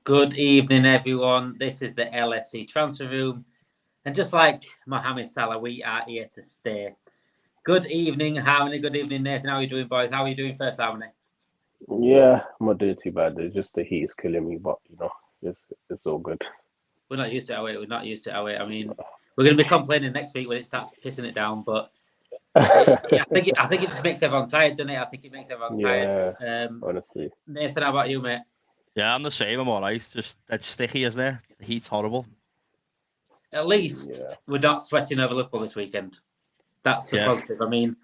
Good evening, everyone. This is the LFC Transfer Room. And just like Mohamed Salah, we are here to stay. Good evening, Harmony. Good evening, Nathan. How are you doing, boys? How are you doing first, Harmony? Yeah, I'm not doing too bad. It's just the heat is killing me, but it's all good. We're not used to it, are we? We're not used to it, are we? I mean, we're going to be complaining next week when it starts pissing it down, but I think it just makes everyone tired, doesn't it? I think it makes everyone tired. Honestly. Nathan, how about you, mate? Yeah, I'm the same. I'm all right. Just it's sticky, isn't it? The heat's horrible. At least we're not sweating over Liverpool this weekend. That's the positive. I mean,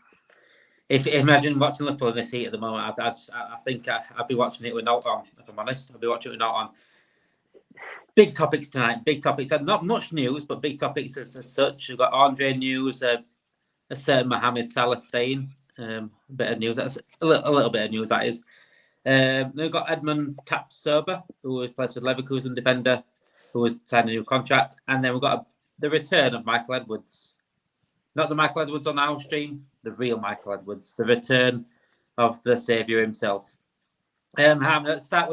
if imagine watching Liverpool in this heat at the moment, I think I'd be watching it with not on. If I'm honest, I'd be watching it with not on. Big topics tonight. Big topics. Not much news, but big topics as such. We've got Andre news. A certain Mohamed Salah staying. A bit of news. That's a little bit of news. That is. We've got Edmund Taposba, who plays for Leverkusen defender, who has signed a new contract, and then we've got the return of Michael Edwards. Not the Michael Edwards on our stream, the real Michael Edwards, the return of the saviour himself. Let's start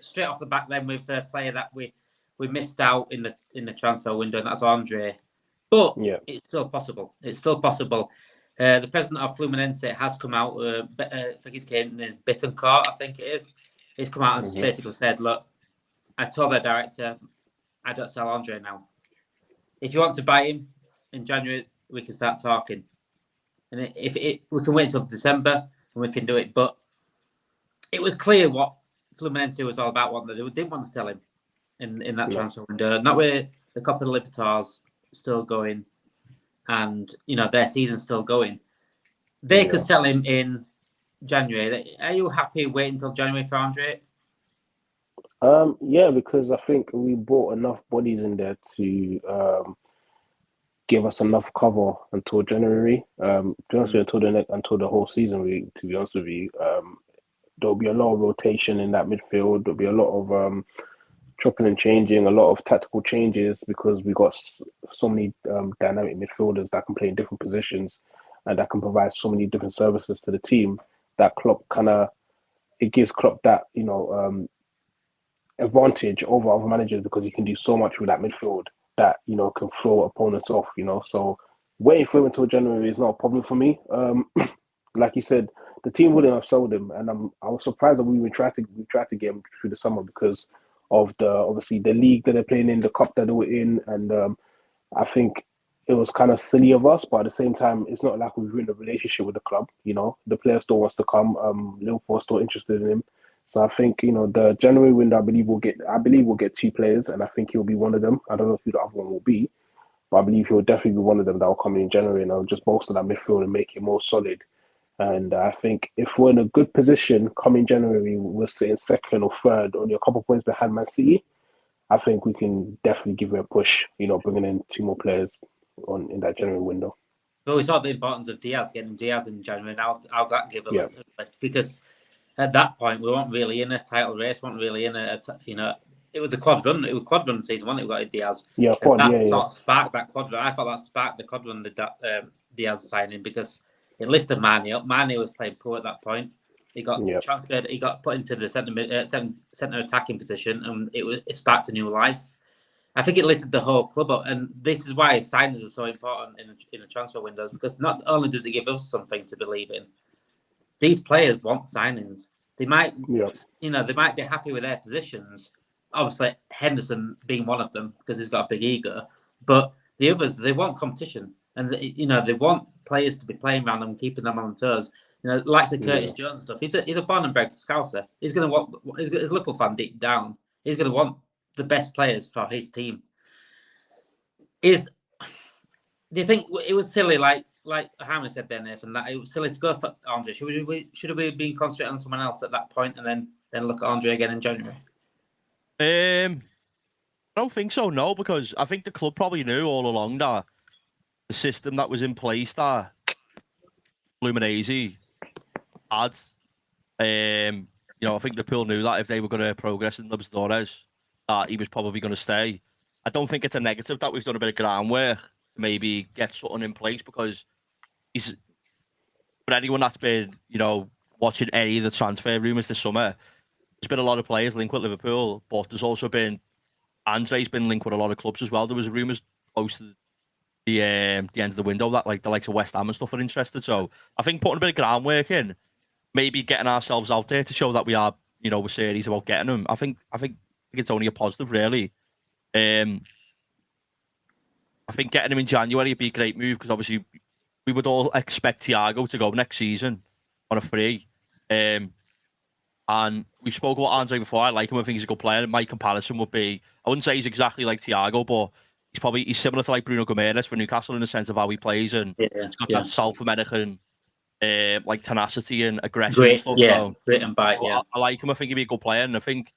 straight off the back then with a player that we missed out in the transfer window, and that's Andre. But it's still possible. It's still possible. The president of Fulminense has come out. I think it's Bittencourt, I think it is. He's come out and basically said, "Look, I told their director, I don't sell Andre now. If you want to buy him in January, we can start talking. And we can wait until December and we can do it." But it was clear what Fulminense was all about. They didn't want to sell him in that transfer window. Not with the Copa Libertadores still going, and their season's still going. They could sell him in January. Are you happy waiting until January for Andre? Yeah, because I think we brought enough bodies in there to give us enough cover until January. To be honest with you, until the whole season. To be honest with you, there'll be a lot of rotation in that midfield. There'll be a lot of chopping and changing, a lot of tactical changes because we got so many dynamic midfielders that can play in different positions and that can provide so many different services to the team. That Klopp it gives Klopp that advantage over other managers because he can do so much with that midfield that can throw opponents off. So waiting for him until January is not a problem for me. Like you said, the team wouldn't have sold him, and I was surprised that we tried to get him through the summer because of obviously the league that they're playing in, the cup that they were in, and I think it was kind of silly of us, but at the same time, it's not like we've ruined a relationship with the club. The player still wants to come. Liverpool are still interested in him, so I think the January window. I believe we'll get two players, and I think he'll be one of them. I don't know who the other one will be, but I believe he'll definitely be one of them that will come in January, and I'll just bolster that midfield and make it more solid. And I think if we're in a good position coming January, we're sitting second or third, only a couple of points behind Man City. I think we can definitely give it a push, bringing in two more players in that January window. Well, we saw the importance of getting Diaz in January. Now, I'll give a lift because at that point we weren't really in a title race. We weren't really in it was the quad run. It was quad run season, wasn't it? We got Diaz. Yeah, sort of sparked that quad run. I thought that sparked the quad run, the Diaz signing, because it lifted Mane up. Mane was playing poor at that point. He got transferred. He got put into the centre attacking position, and it sparked a new life. I think it lifted the whole club up, and this is why signings are so important in the transfer windows, because not only does it give us something to believe in, these players want signings. They might, they might be happy with their positions. Obviously, Henderson being one of them because he's got a big ego, but the others, they want competition. And they want players to be playing around them, keeping them on toes. Like the Curtis Jones stuff. He's a born and bred Scouser. He's going to want, as a Liverpool fan deep down, he's going to want the best players for his team. Do you think it was silly, like Hammer said there, Nathan, that it was silly to go for Andre? Should we have been concentrating on someone else at that point and then look at Andre again in January? I don't think so, no, because I think the club probably knew all along that the system that was in place that Fulminense had, I think the Liverpool knew that if they were going to progress in Libertadores, that he was probably going to stay. I don't think it's a negative that we've done a bit of groundwork to maybe get something in place, because for anyone that's been, watching any of the transfer rumours this summer, there's been a lot of players linked with Liverpool, but there's also been Andre's been linked with a lot of clubs as well. There was rumours close to the end of the window that like the likes of West Ham and stuff are interested. So I think putting a bit of groundwork in, maybe getting ourselves out there to show that we are, we're serious about getting them. I think it's only a positive, really. I think getting him in January would be a great move because obviously we would all expect Thiago to go next season on a free. And we spoke about Andre before. I like him. I think he's a good player. My comparison would be, I wouldn't say he's exactly like Thiago, but he's similar to like Bruno Gomes for Newcastle in the sense of how he plays, and he's got that South American like tenacity and aggression and stuff. Grit and bite. Yeah, I like him. I think he'd be a good player, and I think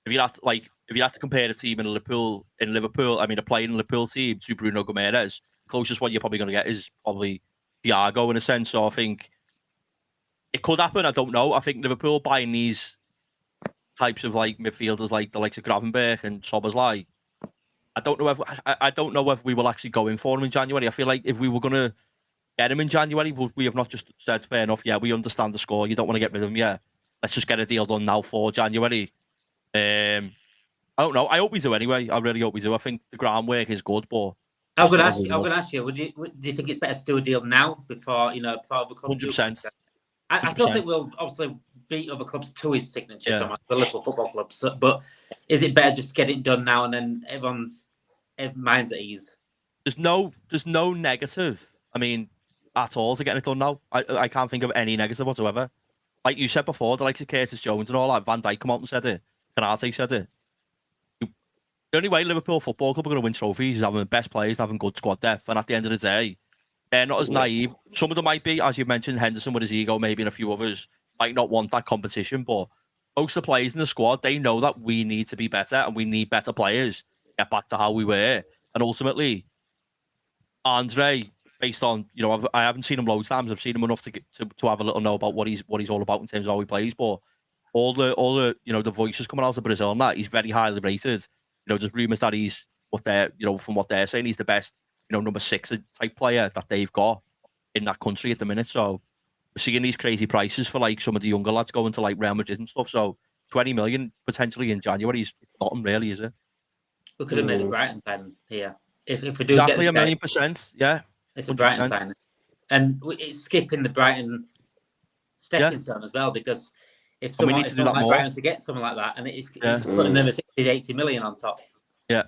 if you had to compare a team in Liverpool, I mean, a player in the Liverpool team to Bruno Gomes, closest one you're probably going to get is probably Thiago in a sense. So I think it could happen. I don't know. I think Liverpool buying these types of like midfielders, like the likes of Gravenberch and Szoboszlai, I don't know if we will actually go in for him in January. I feel like if we were going to get him in January, we have not just said fair enough. Yeah, we understand the score. You don't want to get rid of him. Yeah, let's just get a deal done now for January. I don't know. I hope we do anyway. I really hope we do. I think the groundwork is good, but I was going to ask you. Do you think it's better to do a deal now before before the clubs? 100%. I still think we'll obviously beat other clubs to his signature from the Liverpool Football Club. So, but is it better just to get it done now and then everyone's mind's at ease? There's no negative. I mean, at all to getting it done now. I can't think of any negative whatsoever. Like you said before, the likes of Curtis Jones and all that. Van Dijk come out and said it. Canate said it. The only way Liverpool Football Club are going to win trophies is having the best players, having good squad depth, and at the end of the day, they're not as naive. Some of them might be, as you mentioned, Henderson with his ego, maybe, and a few others might not want that competition. But most of the players in the squad, they know that we need to be better and we need better players to get back to how we were. And ultimately, Andre, based on I haven't seen him loads of times. I've seen him enough to have a little know about what he's all about in terms of how he plays. But all the the voices coming out of Brazil and that he's very highly rated. There's rumours that he's from what they're saying, he's the best number 6 type player that they've got in that country at the minute. So we're seeing these crazy prices for like some of the younger lads going to like Real Madrid and stuff. So 20 million potentially in January is nothing really, is it? We could have made a Brighton signing here if we do exactly get 1,000,000%. Yeah, it's a Brighton signing, and it's skipping the Brighton stepping stone as well because if someone like Brighton to get someone like that, and it's putting another 60-80 million on top. Yeah.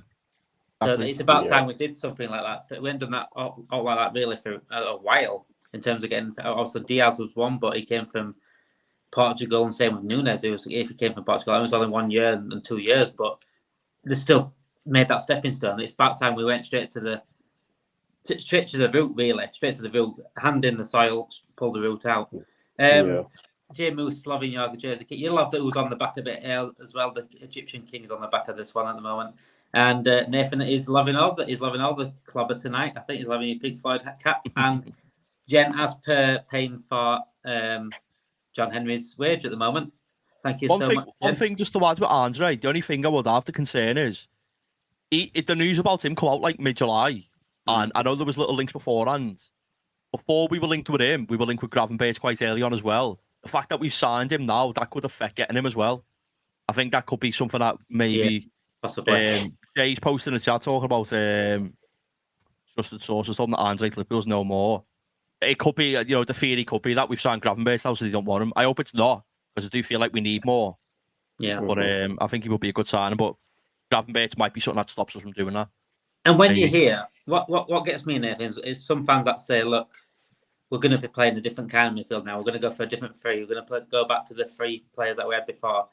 So it's about time we did something like that. We haven't done that all like that really for a while in terms of getting. Obviously, Diaz was one, but he came from Portugal, and same with Nunes. If he came from Portugal, it was only 1 year and 2 years, but they still made that stepping stone. It's about time we went straight to the root, really, straight to the root, hand in the soil, pull the root out. J Moose loving your jersey kit. You love that it was on the back of it as well. The Egyptian King's on the back of this one at the moment. And Nathan is loving all the clobber tonight. I think he's loving your Pink Floyd cap. And Jen, as per, paying for John Henry's wage at the moment. Thank you so much. One thing just to add with Andre, the only thing I would have to concern is the news about him come out like mid-July. And I know there was little links beforehand. Before we were linked with him, we were linked with Gravenberch quite early on as well. The fact that we've signed him now, that could affect getting him as well. I think that could be something that maybe Jay's posting in the chat talking about trusted sources on that Andre Liverpool's no more. It could be, the theory could be that we've signed Gravenberch now, so they don't want him. I hope it's not, because I do feel like we need more. Yeah. But I think he will be a good signing, but Gravenberch might be something that stops us from doing that. And when you hear, what gets me, Nathan, is some fans that say, look, we're going to be playing a different kind of midfield now. We're going to go for a different three. We're going to go back to the 3 players that we had before.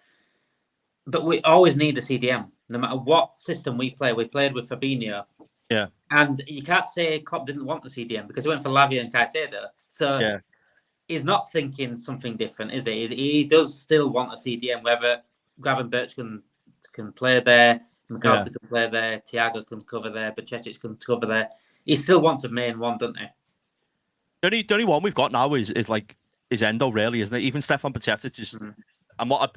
But we always need a CDM. No matter what system we play, we played with Fabinho. Yeah. And you can't say Klopp didn't want the CDM because he went for Lavia and Caicedo. So he's not thinking something different, is he? He does still want a CDM, whether Gravenberch can play there, McAllister can play there, Thiago can cover there, Bajcetic can cover there. He still wants a main one, doesn't he? The only one we've got now is Endo, really, isn't it? Even Stefan Bajcetic is. I'm not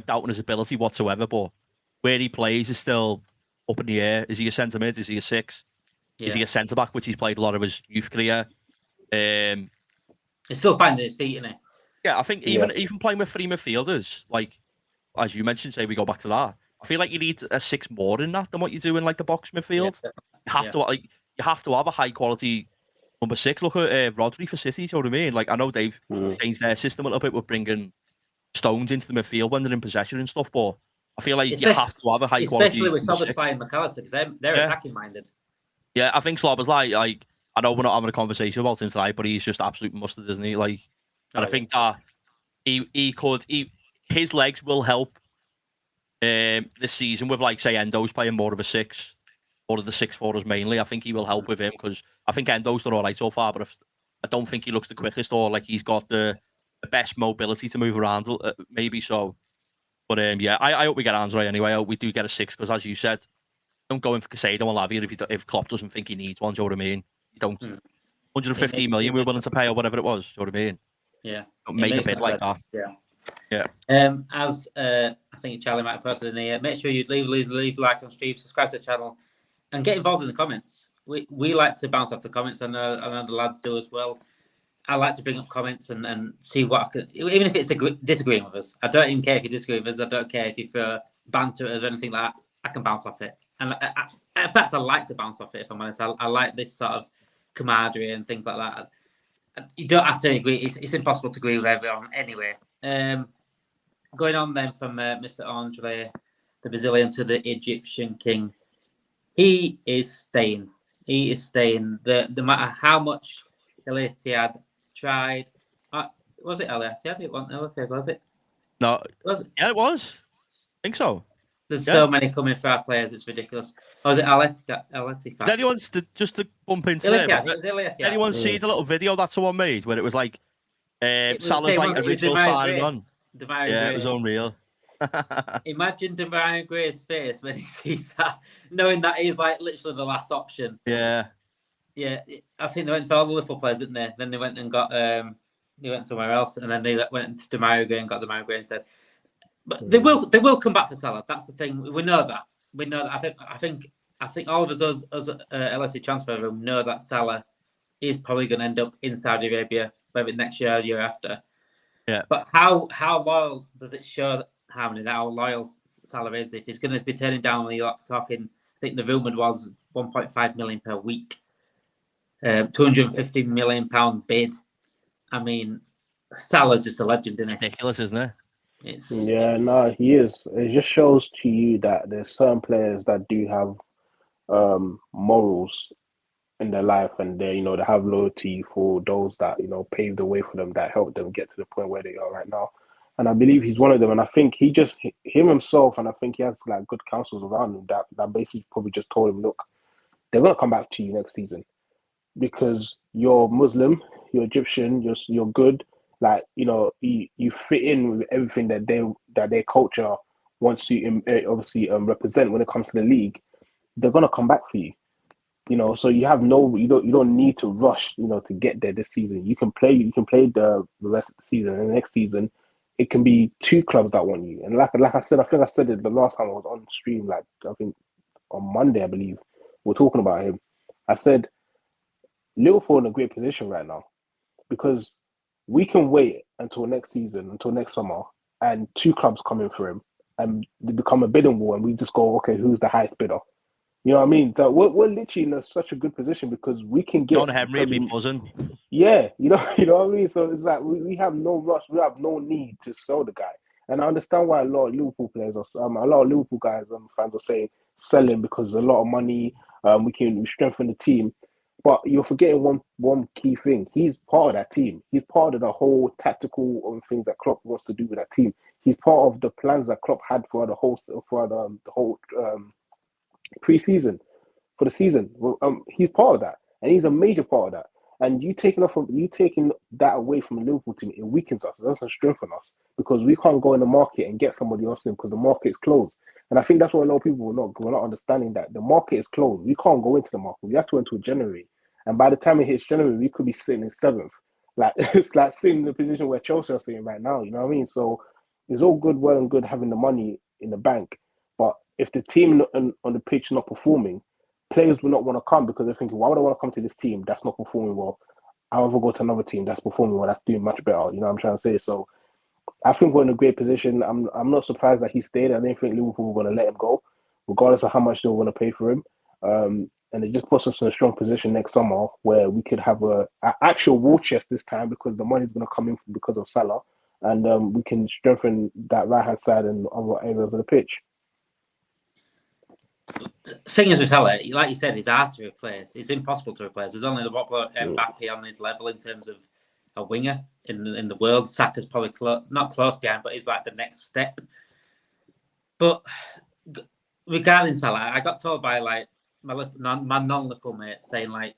doubting his ability whatsoever, but where he plays is still up in the air. Is he a centre mid? Is he a 6? Yeah. Is he a centre back, which he's played a lot of his youth career? He's still finding his feet, isn't he? Yeah, I think even playing with 3 midfielders, like as you mentioned, say we go back to that. I feel like you need a 6 more in that than what you do in like the box midfield. You have to have a high quality number 6. Look at Rodri for City. You know what I mean? Like I know they've changed their system a little bit with bringing Stones into the midfield when they're in possession and stuff, but I feel like you have to have a high quality. Especially with Taposba and McAllister, because they're attacking minded. Yeah, I think Slobber's like I know we're not having a conversation about him tonight, but he's just absolute mustard, isn't he? Like, and I think that his legs will help this season with, like, say, Endo's playing more of a 6, or the 6-4ers mainly. I think he will help with him because I think Endo's done all right so far, but I don't think he looks the quickest or like he's got the best mobility to move around, maybe so. But I hope we get Hans right anyway. I hope we do get a 6 because, as you said, don't go in for Casado and Lavia if Klopp doesn't think he needs one. Do you know what I mean? You don't. 115 million we're willing to pay or whatever it was. Do you know what I mean? Yeah. Don't make a bid like that. Yeah. As I think Charlie might have posted in here, make sure you leave a like on stream, subscribe to the channel, and get involved in the comments. We like to bounce off the comments. I know the lads do as well. I like to bring up comments and see what I can, even if it's disagreeing with us. I don't even care if you disagree with us. I don't care if you throw banter at us or anything like that. I can bounce off it. And in fact, I like to bounce off it, if I'm honest. I like this sort of camaraderie and things like that. You don't have to agree. It's impossible to agree with everyone anyway. Going on then from Mr. Andre, the Brazilian, to the Egyptian king. He is staying. He is staying. No matter how much Al-Ittihad tried. Was it Al-Ittihad? It wasn't Al-Ittihad, was it? No. Was it? Yeah, it was. I think so. There's so many coming for our players, it's ridiculous. Or was it Al-Ittihad? Did anyone, just to bump into there, did anyone see the little video that someone made where it was like Salah's like original signing on? Yeah, it was unreal. Imagine Demarai Gray's face when he sees that, knowing that he's like literally the last option. Yeah. Yeah, I think they went for all the Liverpool players, didn't they? Then they went and got they went somewhere else, and then they went to Demarai Gray and got Demarai Gray instead. But they will come back for Salah. That's the thing. We know that. We know that. I think all of us LSE transfer room know that Salah is probably going to end up in Saudi Arabia, maybe next year or year after. Yeah. But how loyal does it show how loyal Salah is? If he's going to be turning down when you're talking, I think the rumoured was 1.5 million per week, 250 million pound bid. I mean, Salah's just a legend, isn't he? Ridiculous, isn't it? He is. It just shows to you that there's certain players that do have morals in their life, and they have loyalty for those that paved the way for them, that helped them get to the point where they are right now. And I believe he's one of them. And I think him himself, and I think he has like good counsels around him that basically probably just told him, look, they're gonna come back to you next season because you're Muslim, you're Egyptian, you're good. Like, you fit in with everything that their culture wants to obviously represent when it comes to the league. They're gonna come back for you, So you have you don't need to rush, to get there this season. You can play the rest of the season, and the next season, it can be 2 clubs that want you. And like I said, I think I said it the last time I was on stream. Like I think on Monday, I believe we're talking about him. I said Liverpool in a great position right now because we can wait until next season, until next summer, and 2 clubs come in for him, and they become a bidding war, and we just go, okay, who's the highest bidder? You know what I mean? So we're literally in such a good position because we can get John Henry be buzzing. Yeah, you know what I mean? So it's like we have no rush, we have no need to sell the guy. And I understand why a lot of Liverpool players a lot of Liverpool guys and fans are saying sell him because a lot of money, we strengthen the team. But you're forgetting one key thing. He's part of that team. He's part of the whole tactical things that Klopp wants to do with that team. He's part of the plans that Klopp had for the whole pre-season, for the season. He's part of that, and he's a major part of that. And you taking that away from the Liverpool team, it weakens us. It doesn't strengthen us because we can't go in the market and get somebody else in because the market is closed. And I think that's what a lot of people are not understanding, that the market is closed. We can't go into the market. We have to wait until January. And by the time it hits January, we could be sitting in 7th. Like it's like sitting in the position where Chelsea are sitting right now. You know what I mean? So it's all well and good having the money in the bank, but if the team on the pitch is not performing, players will not want to come because they're thinking, why would I want to come to this team that's not performing well? I'll rather go to another team that's performing well, that's doing much better. You know what I'm trying to say? So I think we're in a great position. I'm not surprised that he stayed. I didn't think Liverpool were going to let him go, regardless of how much they were going to pay for him. And it just puts us in a strong position next summer where we could have a actual war chest this time because the money's going to come in because of Salah, and we can strengthen that right hand side and other areas of the pitch. Thing is with Salah, like you said, it's hard to replace. It's impossible to replace. There's only the Mbappe on his level in terms of a winger in the world. Saka's probably not close behind, but he's like the next step. But regarding Salah, I got told by like my non-Liverpool mate saying like,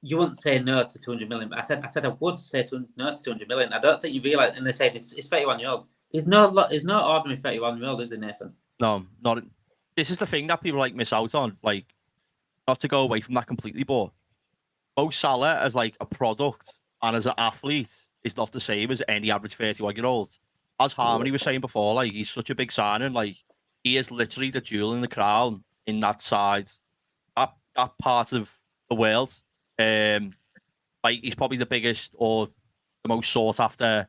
you wouldn't say no to 200 million. But I said I would say no to 200 million. I don't think you realise. And they said it's 31-year-old. He's no ordinary 31-year-old, is he, Nathan? No, not. This is the thing that people like miss out on. Like, not to go away from that completely, but both Salah as like a product and as an athlete is not the same as any average 31-year-old. As Harmony was saying before, like he's such a big signing. Like he is literally the jewel in the crown in that side, that part of the world. Like he's probably the biggest or the most sought after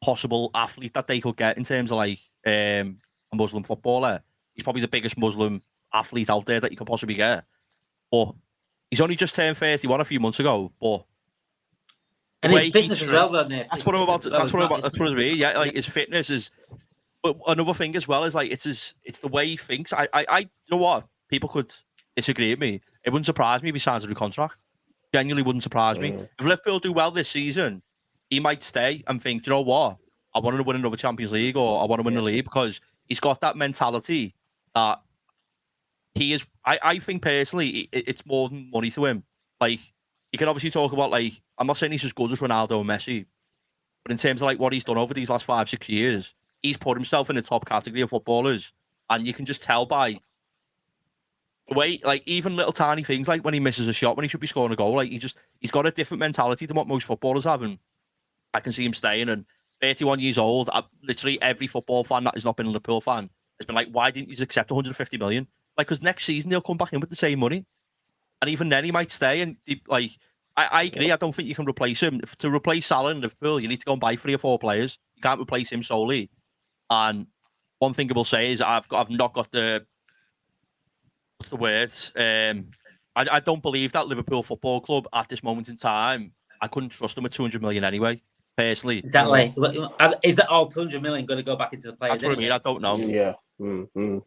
possible athlete that they could get in terms of like a Muslim footballer. He's probably the biggest Muslim athlete out there that you could possibly get. But he's only just turned 31 a few months ago. But and his fitness as well, though, Nick. That's what I'm about. That's what I mean. Yeah, like his fitness is. But another thing as well is like it's the way he thinks. I you know what? People could disagree with me. It wouldn't surprise me if he signs a new contract. Genuinely wouldn't surprise me. If Liverpool do well this season, he might stay and think, do you know what? I want to win another Champions League or I want to win the league because he's got that mentality that he is. I think personally, it's more than money to him. Like you can obviously talk about like I'm not saying he's as good as Ronaldo and Messi, but in terms of like what he's done over these last 5-6 years, he's put himself in the top category of footballers, and you can just tell by the way, like even little tiny things, like when he misses a shot when he should be scoring a goal, like he's got a different mentality than what most footballers have, and I can see him staying. And 31 years old, literally every football fan that has not been a Liverpool fan has been like, why didn't you accept 150 million? Like, because next season he'll come back in with the same money, and even then he might stay. And like, I agree. I don't think you can replace him. To replace Salah in Liverpool, you need to go and buy 3 or 4 players. You can't replace him solely. And one thing I will say is I've not got the what's the words? I don't believe that Liverpool Football Club at this moment in time. I couldn't trust them with 200 million anyway. Personally, exactly. Is that all 200 million going to go back into the players? That's what I mean. I don't know. Yeah,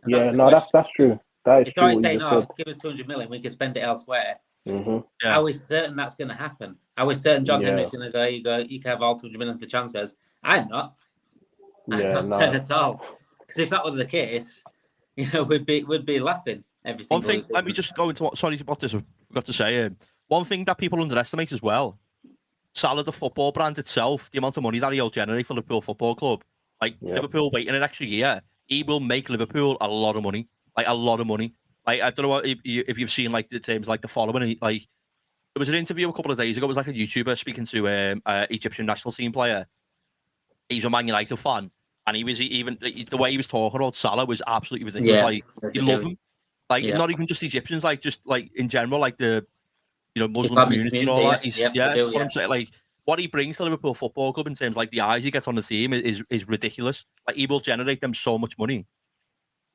yeah. No, that's true. That is if true. I say no, give us 200 million, we can spend it elsewhere. Yeah. Are we certain that's going to happen? Are we certain John Henry's going to go? You can have all 200 million for transfers. I'm not. I'm not certain at all. Because if that were the case, we'd be laughing every single. One thing. Let me just go into what. Sorry about this. I forgot to say. One thing that people underestimate as well. Salah, the football brand itself, the amount of money that he'll generate for Liverpool Football Club. Like Liverpool waiting an extra year, he will make Liverpool a lot of money. Like a lot of money. Like I don't know if you've seen like the terms like the following. Like there was an interview a couple of days ago. It was like a YouTuber speaking to Egyptian national team player. He's a Man United fan, and he was even the way he was talking about Salah was absolutely ridiculous. Like you love him. Like not even just Egyptians, like just like in general, like the Muslim community and all that. What I'm saying, like what he brings to Liverpool Football Club in terms of like the eyes he gets on the team is ridiculous. Like he will generate them so much money.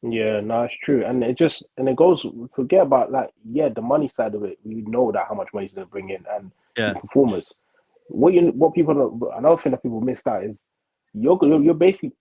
Yeah, no, it's true, and it goes. Forget about like the money side of it. We know that how much money he's going to bring in and the performers. What people another thing that people missed out is you're basically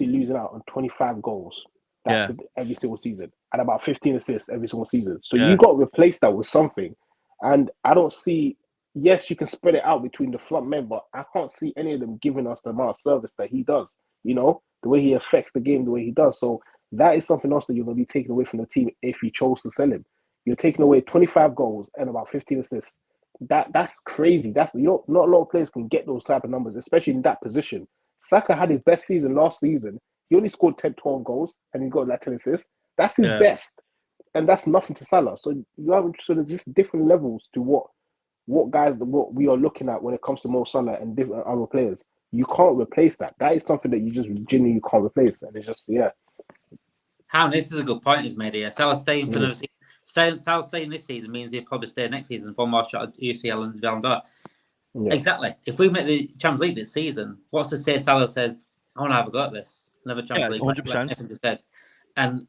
losing out on 25 goals every single season and about 15 assists every single season. So you got to replace that with something. And I don't see. Yes, you can spread it out between the front men, but I can't see any of them giving us the amount of service that he does. The way he affects the game, the way he does. So that is something else that you're going to be taking away from the team if you chose to sell him. You're taking away 25 goals and about 15 assists. That's crazy. Not a lot of players can get those type of numbers, especially in that position. Saka had his best season last season. He only scored 10, 12 goals and he got like 10 assists. That's his best. And that's nothing to Salah. So you have sort of just different levels to what we are looking at when it comes to Mo Salah and different other players. You can't replace that. That is something that you just genuinely can't replace. And it's just How this is a good point he's made here. Salah staying for another season. Salah staying this season means he'll probably stay next season for more shot at UCL and Ballon d'Or. Yeah. Exactly. If we make the Champions League this season, what's to say Salah says, I want to have a go at this. Another Champions League, 100%. like Nathan just said. And,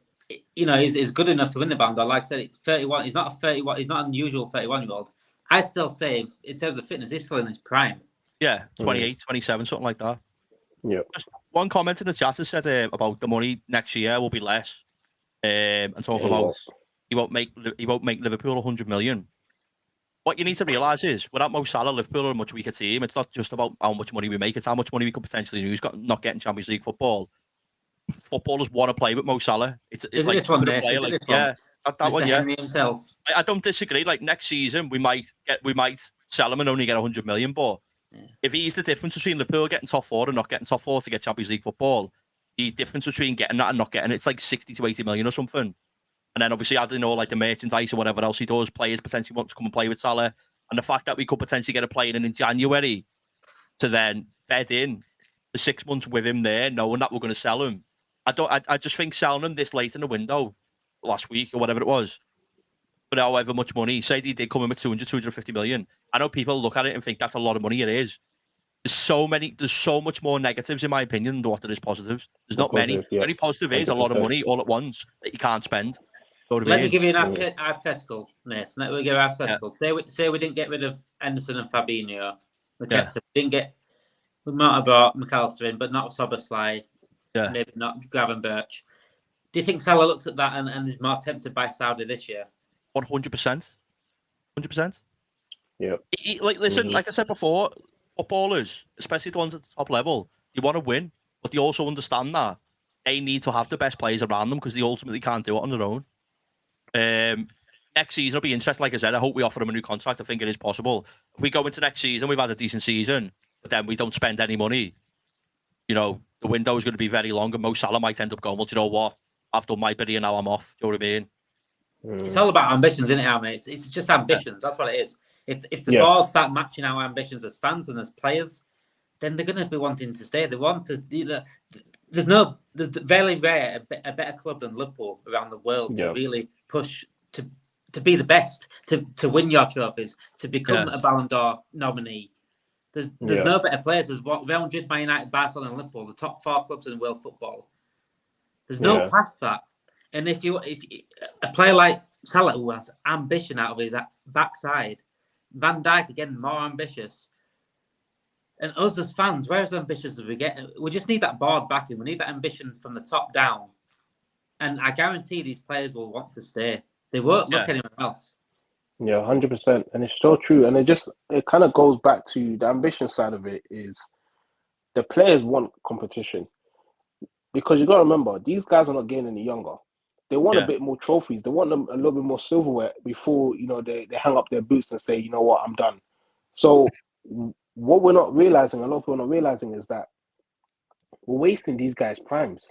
he's good enough to win the Ballon d'Or. Like I said, it's 31. He's not a 31. He's not an unusual 31-year-old. I still say, in terms of fitness, he's still in his prime. Yeah, 28, 27, something like that. Yeah. Just one comment in the chat has said about the money next year will be less. And talking about he won't make Liverpool 100 million. What you need to realise is, without Mo Salah, Liverpool are a much weaker team. It's not just about how much money we make; it's how much money we could potentially lose. Not getting Champions League football. Footballers want to play with Mo Salah. It's like this one, that one. Yeah, Henry himself. I don't disagree. Like next season, we might sell him and only get 100 million. But if he's the difference between Liverpool getting top 4 and not getting top 4 to get Champions League football, the difference between getting that and not getting it's like 60 to 80 million or something. And then obviously adding all like the merchandise or whatever else he does, players potentially want to come and play with Salah, and the fact that we could potentially get a player in January to then bed in for 6 months with him there, knowing that we're going to sell him. I just think selling him this late in the window, last week or whatever it was, but however much money, say he did come in with 250 million. I know people look at it and think that's a lot of money. It is. There's so much more negatives in my opinion than what there is positives. There's not many. The only positive is 100%. A lot of money all at once that you can't spend. Let me give you an hypothetical, Nathan. Let me give you a hypothetical. Say we didn't get rid of Henderson and Fabinho. We might have brought McAllister in, but not Szoboszlai. Yeah. Maybe not Graven Birch. Do you think Salah looks at that and is more tempted by Saudi this year? 100%. 100%. Yeah. Listen, like I said before, footballers, especially the ones at the top level, they want to win, but they also understand that they need to have the best players around them because they ultimately can't do it on their own. Next season will be interesting. Like I said, I hope we offer him a new contract. I think it is possible. If we go into next season, we've had a decent season, but then we don't spend any money, the window is going to be very long, and Mo Salah might end up going, well, do you know what? I've done my bit and now I'm off. Do you know what I mean? It's all about ambitions, isn't it, Armin? It's just ambitions. That's what it is. If the board start matching our ambitions as fans and as players, then they're going to be wanting to stay. They want to. There's very rare a better club than Liverpool around the world to really push to be the best, to win your trophies, to become a Ballon d'Or nominee. There's no better players. There's Real Madrid, Man United, Barcelona, and Liverpool, the top 4 clubs in world football. There's no past that. And if a player like Salah who has ambition out of his backside, Van Dijk again more ambitious, and us as fans, where as ambitious as we get, we just need that board backing. We need that ambition from the top down, and I guarantee these players will want to stay. They won't look anywhere else. Yeah, 100%, and it's so true. And it kind of goes back to the ambition side of it. Is the players want competition, because you got to remember these guys are not getting any younger. They want a bit more trophies. They want a little bit more silverware before they hang up their boots and say, you know what, I'm done. So what we're not realizing, a lot of people are not realizing, is that we're wasting these guys' primes.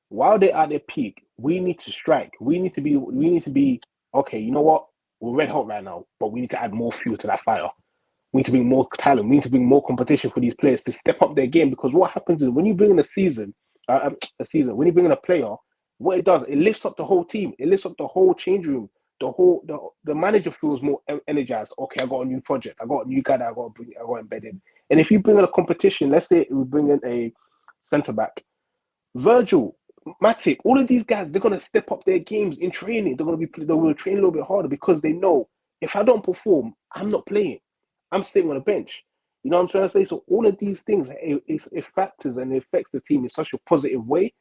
While they're at their peak, we need to strike. We need to be okay. You know what? We're red hot right now, but we need to add more fuel to that fire. We need to bring more talent. We need to bring more competition for these players to step up their game. Because what happens is when you bring in when you bring in a player, what it does, it lifts up the whole team. It lifts up the whole change room. The manager feels more energized. Okay, I got a new project. I got a new guy that I got embedded. And if you bring in a competition, let's say we bring in a centre back, Virgil, Matic, all of these guys, they're gonna step up their games in training. They're gonna train a little bit harder because they know if I don't perform, I'm not playing. I'm sitting on a bench. You know what I'm trying to say? So all of these things, it factors and it affects the team in such a positive way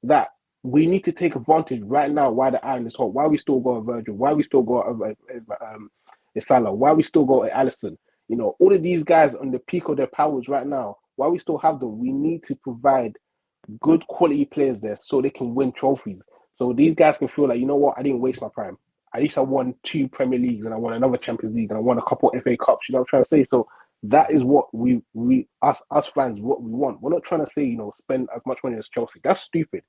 that we need to take advantage right now while the iron is hot. Why we still got a Virgil? Why we still got a Salah? Why we still got a Alisson? All of these guys on the peak of their powers right now. Why we still have them? We need to provide good quality players there so they can win trophies. So these guys can feel like, you know what, I didn't waste my prime. At least I won 2 Premier Leagues and I won another Champions League and I won a couple of FA Cups. You know what I'm trying to say? So that is what us fans, what we want. We're not trying to say, spend as much money as Chelsea. That's stupid.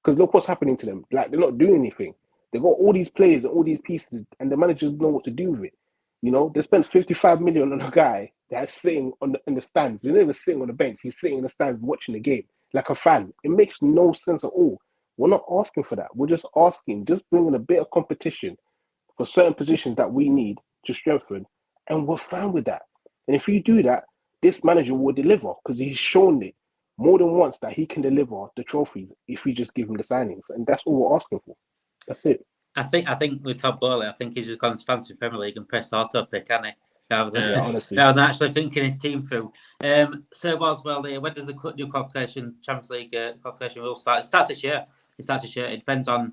Because look what's happening to them. Like, they're not doing anything. They've got all these players and all these pieces and the managers know what to do with it. They spent 55 million on a guy that's sitting in the stands. He's not even sitting on the bench. He's sitting in the stands watching the game like a fan. It makes no sense at all. We're not asking for that. We're just bringing a bit of competition for certain positions that we need to strengthen, and we're fine with that. And if you do that, this manager will deliver because he's shown it more than once that he can deliver the trophies if we just give him the signings. And that's all we're asking for. That's it. I think with Todd Bowley, I think he's just gone to fancy Premier League and pressed auto pick, hasn't he? Rather than actually thinking his team through. Sir Boswell, when does the new qualification Champions League qualification rule start? It starts this year. It depends on,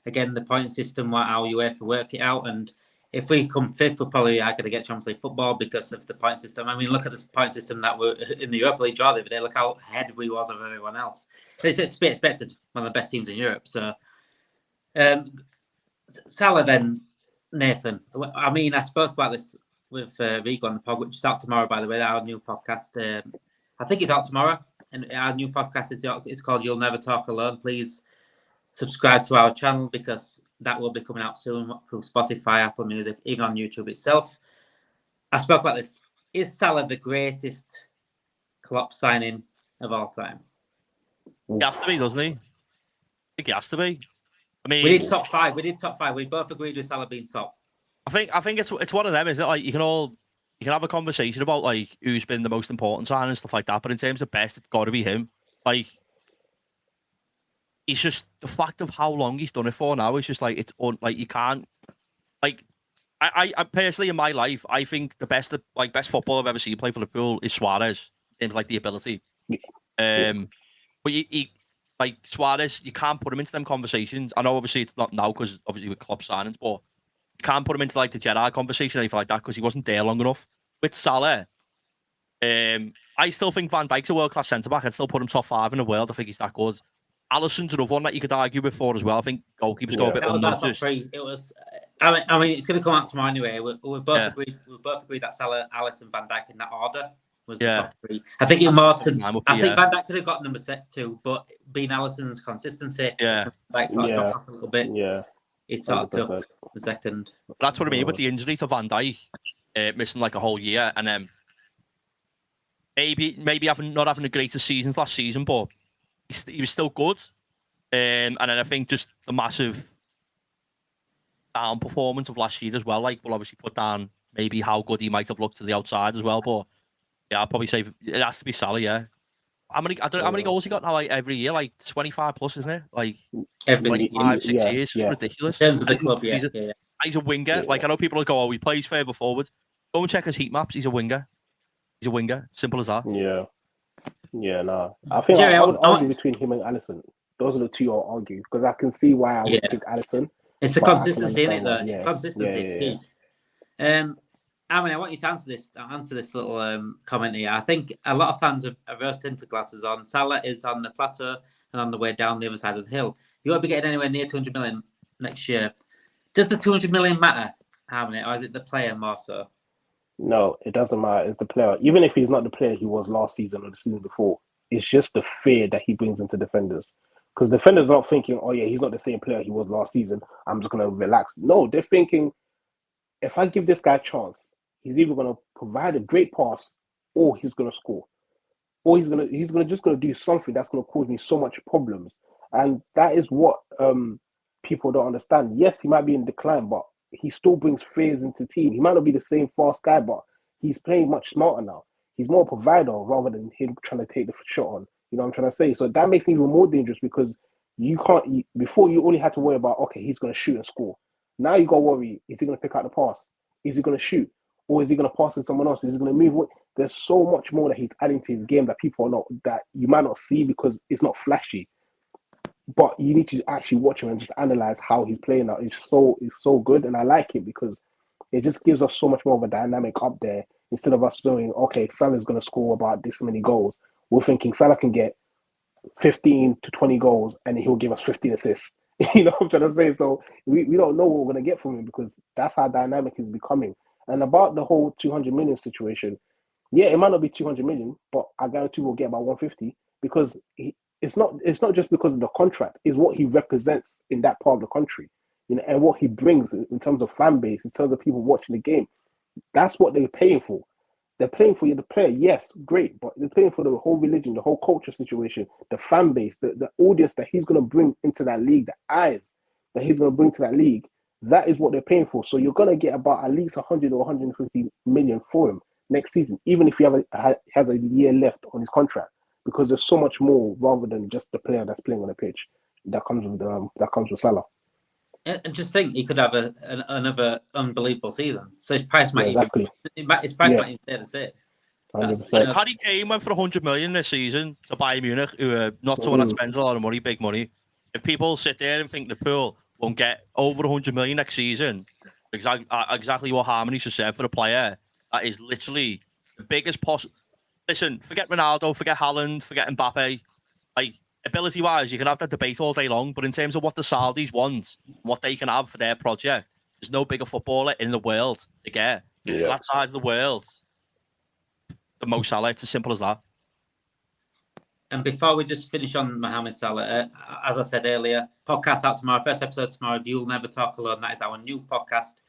again, the point system, how you have to work it out. And if we come fifth, we're probably going to get Champions League football because of the point system. I mean, look at this point system that we're in the Europa League draw the other day. Look how ahead we was of everyone else. It's to be expected, one of the best teams in Europe. So, Salah then, Nathan. I mean, I spoke about this with Rico on the pod, which is out tomorrow, by the way, our new podcast. I think it's out tomorrow. And our new podcast is called You'll Never Talk Alone. Please subscribe to our channel because that will be coming out soon through Spotify, Apple Music, even on YouTube itself. I spoke about this. Is Salah the greatest Klopp signing of all time? He has to be, doesn't he? I think he has to be. I mean, we did top five. We both agreed with Salah being top. I think it's one of them, isn't it? Like you can have a conversation about like who's been the most important signing and stuff like that. But in terms of best, it's got to be him. Like it's just the fact of how long he's done it for now. It's just like like you can't like. I personally in my life, I think the best football I've ever seen play for Liverpool is Suarez. In terms of like the ability, but you like Suarez, you can't put him into them conversations. I know obviously it's not now because obviously with Klopp signings, but you can't put him into like the Gerrard conversation or anything like that because he wasn't there long enough. With Salah, I still think Van Dijk's a world-class centre-back. I'd still put him top 5 in the world. I think he's that good. Alisson's another one that you could argue with for as well. I think goalkeepers go a bit unnoticed. It was. I mean, it's going to come out tomorrow anyway. We both agreed. We both agreed that Salah, Alisson, Van Dijk in that order was the top 3. I think Van Dijk could have got number 2, but being Alisson's consistency, like sort of dropped off a little bit. Yeah, it sort of took the second. That's what I mean with the injury to Van Dijk, missing like a whole year, and then maybe not having the greatest seasons last season, but he was still good. And then I think just the massive down performance of last year as well. Like, we'll obviously put down maybe how good he might have looked to the outside as well. But yeah, I'll probably say it has to be Salah. Yeah. How many goals he got now? Like every year, like 25 plus, isn't it? Like every 5-6 years, it's ridiculous. In terms of the club, he's a winger. Yeah. Like I know people will go, "Oh, he plays further forward." Go and check his heat maps. He's a winger. Simple as that. Yeah. Yeah, no. I think I would argue between him and Alisson. Those are the two I'll argue because I can see why I would pick Alisson. It's the consistency in it, though. It's consistency is key. I mean, I want you to answer this little comment here. I think a lot of fans have rose-tinted glasses on. Salah is on the plateau and on the way down the other side of the hill. You won't be getting anywhere near 200 million next year. Does the 200 million matter, Harmony, or is it the player more so? No, it doesn't matter. It's the player. Even if he's not the player he was last season or the season before, it's just the fear that he brings into defenders. Because defenders are not thinking, oh yeah, he's not the same player he was last season. I'm just going to relax. No, they're thinking, if I give this guy a chance, he's either going to provide a great pass or he's going to score. Or he's going to do something that's going to cause me so much problems. And that is what people don't understand. Yes, he might be in decline, but he still brings fears into the team. He might not be the same fast guy, but he's playing much smarter now. He's more a provider rather than him trying to take the shot on. You know what I'm trying to say? So that makes him even more dangerous because before you only had to worry about, okay, he's going to shoot and score. Now you got to worry, is he going to pick out the pass? Is he going to shoot? Or is he going to pass to someone else? Is he going to move? There's so much more that he's adding to his game that that you might not see because it's not flashy. But you need to actually watch him and just analyze how he's playing now. It's so good, and I like it because it just gives us so much more of a dynamic up there. Instead of us knowing, okay, Salah's going to score about this many goals, we're thinking Salah can get 15 to 20 goals and he'll give us 15 assists. You know what I'm trying to say? So we don't know what we're going to get from him because that's how dynamic he's becoming. And about the whole 200 million situation, yeah, it might not be 200 million, but I guarantee we'll get about 150 because it's not just because of the contract, it's what he represents in that part of the country, you know, and what he brings in terms of fan base, in terms of people watching the game. That's what they're paying for. They're paying for you, the player, yes, great, but they're paying for the whole religion, the whole culture situation, the fan base, the audience that he's going to bring into that league, the eyes that he's going to bring to that league. That is what they're paying for. So you're going to get about at least 100 or 150 million for him. next season, even if he has a year left on his contract, because there's so much more rather than just the player that's playing on the pitch that comes with Salah. And just think, he could have another unbelievable season. So his price might might even stay the same. 100%. Harry Kane went for 100 million this season to Bayern Munich, who are not someone that spends a lot of money, big money. If people sit there and think Liverpool won't get over 100 million next season, exactly what Harmony just said for the player, that is literally the biggest possible. Listen, forget Ronaldo, forget Haaland, forget Mbappe. Like, ability-wise, you can have that debate all day long, but in terms of what the Saudis want, what they can have for their project, there's no bigger footballer in the world to get. That side of the world, the Mo Salah. It's as simple as that. And before we just finish on Mohamed Salah, as I said earlier, podcast out tomorrow. First episode tomorrow. You'll Never Talk Alone. That is our new podcast.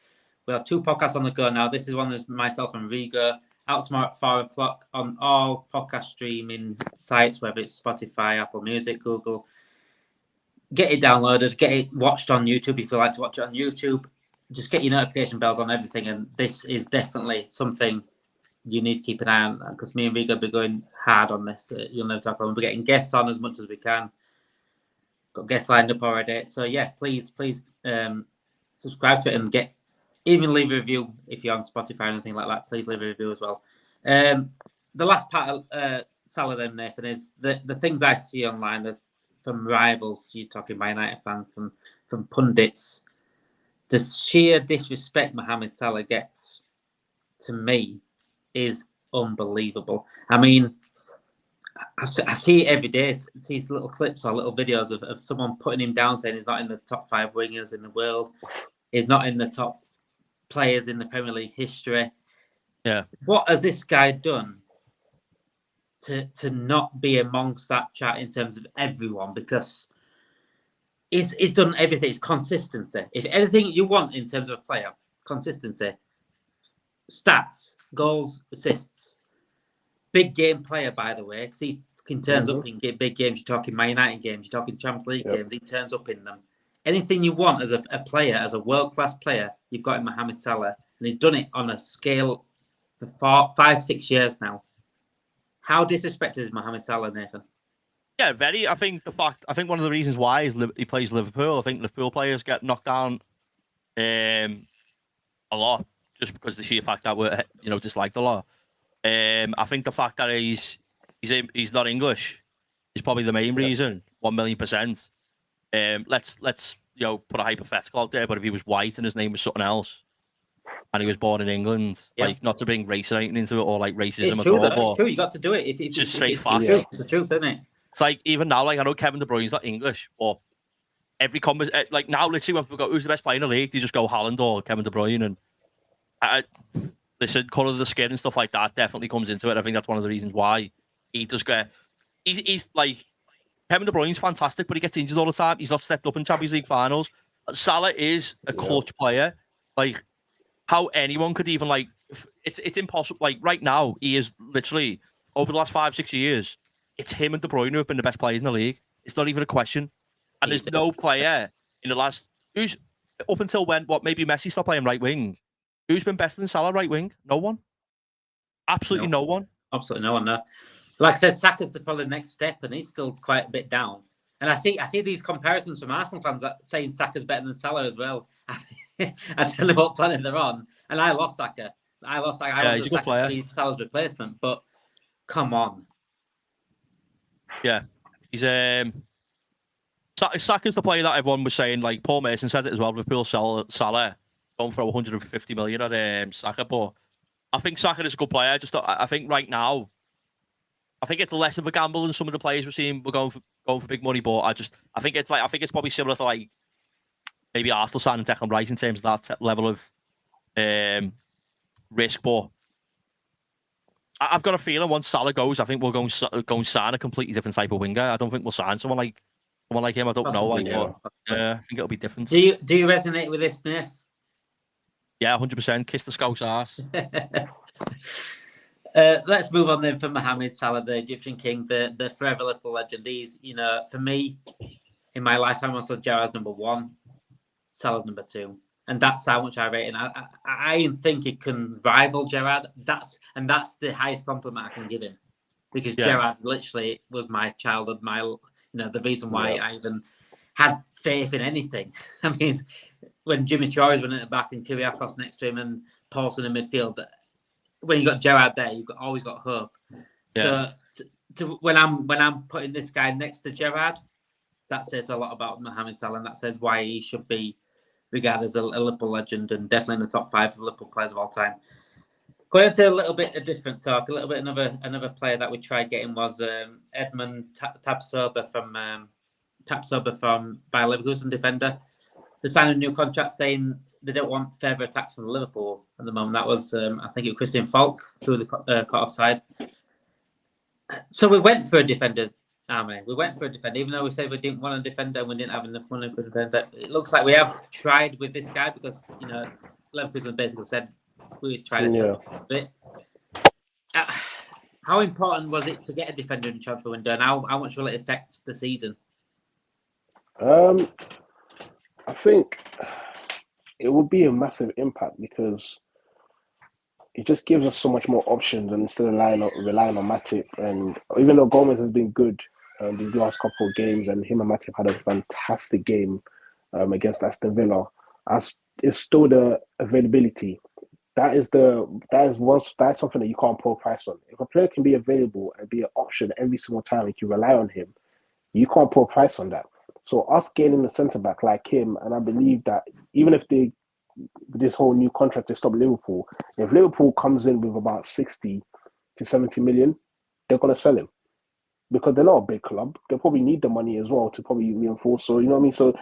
We have 2 podcasts on the go now. This is one that's myself and Rigo. Out tomorrow at 4 o'clock on all podcast streaming sites, whether it's Spotify, Apple Music, Google. Get it downloaded. Get it watched on YouTube if you like to watch it on YouTube. Just get your notification bells on everything. And this is definitely something you need to keep an eye on, because me and Rigo will be going hard on this. You'll Never Talk Alone. We're getting guests on as much as we can. Got guests lined up already. So yeah, please subscribe to it and even leave a review if you're on Spotify or anything like that. Please leave a review as well. The last part of Salah then, Nathan, is the things I see online from rivals. You're talking by United fans, from pundits. The sheer disrespect Mohamed Salah gets, to me, is unbelievable. I mean, I see it every day. I see these little clips or little videos of someone putting him down, saying he's not in the top 5 wingers in the world. He's not in the top players in the Premier League history. Yeah. What has this guy done to not be amongst that chat in terms of everyone? Because he's done everything. It's consistency. If anything you want in terms of a player, consistency, stats, goals, assists. Big game player, by the way, because he turns up in big games. You're talking Man United games, you're talking Champions League games. He turns up in them. Anything you want as a player, as a world-class player, you've got in Mohamed Salah, and he's done it on a scale for 5-6 years now. How disrespected is Mohamed Salah, Nathan? Yeah, very. I think one of the reasons why is he plays Liverpool. I think Liverpool players get knocked down a lot just because the sheer fact that we're disliked a lot. I think the fact that he's not English is probably the main reason. 1,000,000%. Let's put a hypothetical out there, but if he was white and his name was something else, and he was born in England, like, not to bring race or anything into it or like racism it's true, at all, it's true. You got to do it. It's just straight fact. It's the truth, isn't it? It's like, even now, like, I know Kevin De Bruyne's not English, but every conversation, like, now literally when people go, who's the best player in the league, they just go Haaland or Kevin De Bruyne, and listen, colour of the skin and stuff like that definitely comes into it. I think that's one of the reasons why he does get. He's like, Kevin De Bruyne's fantastic, but he gets injured all the time. He's not stepped up in Champions League finals. Salah is a clutch player. Like, how anyone could even, like, it's impossible. Like, right now, he is literally, over the last 5-6 years, it's him and De Bruyne who have been the best players in the league. It's not even a question. And there's no player in the last, who's, up until when, maybe Messi stopped playing right wing, who's been better than Salah right wing? No one. Absolutely no one. Absolutely no one, no. Like I said, Saka's probably the next step, and he's still quite a bit down. And I see these comparisons from Arsenal fans saying Saka's better than Salah as well. I don't know what planet they're on. And I lost Saka. He's a good player. He's Salah's replacement, but come on. Yeah, he's Saka's the player that everyone was saying. Like, Paul Mason said it as well. Liverpool Salah don't throw 150 million at Saka, but I think Saka is a good player. I think right now, I think it's less of a gamble than some of the players we're seeing. We're going for big money, but I think it's probably similar to, like, maybe Arsenal signing Declan Rice in terms of that level of risk. But I've got a feeling once Salah goes, I think we'll go and sign a completely different type of winger. I don't think we'll sign someone like him. I don't know. I think it'll be different. Do you resonate with this, Smith? Yeah, 100%. Kiss the Scouse arse. Let's move on then from Mohamed Salah, the Egyptian king, the forever Liverpool legend. He's, for me, in my lifetime, I saw Gerrard's number 1, Salah's number 2. and that's how much I rate him. I think he can rival Gerrard. That's the highest compliment I can give him, because Gerrard literally was my childhood, the reason why I even had faith in anything. I mean, when Jimmy Troyes went at the back and Kyrgiakos next to him and Paulson in midfield, when you got Gerrard there, you've always got hope. Yeah. So when I'm putting this guy next to Gerrard, that says a lot about Mohamed Salah, and that says why he should be regarded as a Liverpool legend and definitely in the top 5 of Liverpool players of all time. Going into a little bit of different talk, a little bit another player that we tried getting was Edmund Taposba from Bayer Leverkusen, defender. They signed a new contract saying they don't want further attacks from Liverpool at the moment. That was, I think it was Christian Falk through the cut offside. So we went for a defender, We went for a defender, even though we said we didn't want a defender and we didn't have enough money for a defender. It looks like we have tried with this guy because, Leverkusen basically said we tried a bit. How important was it to get a defender in the transfer window, and how much will it affect the season? I think it will be a massive impact because it just gives us so much more options, and instead of relying on Matip. And even though Gomez has been good these last couple of games, and him and Matip had a fantastic game against Aston Villa, it's still the availability. That's something that you can't put a price on. If a player can be available and be an option every single time, you can rely on him, you can't put a price on that. So us gaining a centre back like him, and I believe that even if this whole new contract to stop Liverpool, if Liverpool comes in with about 60 to 70 million, they're going to sell him because they're not a big club. They probably need the money as well to probably reinforce. So, you know what I mean? So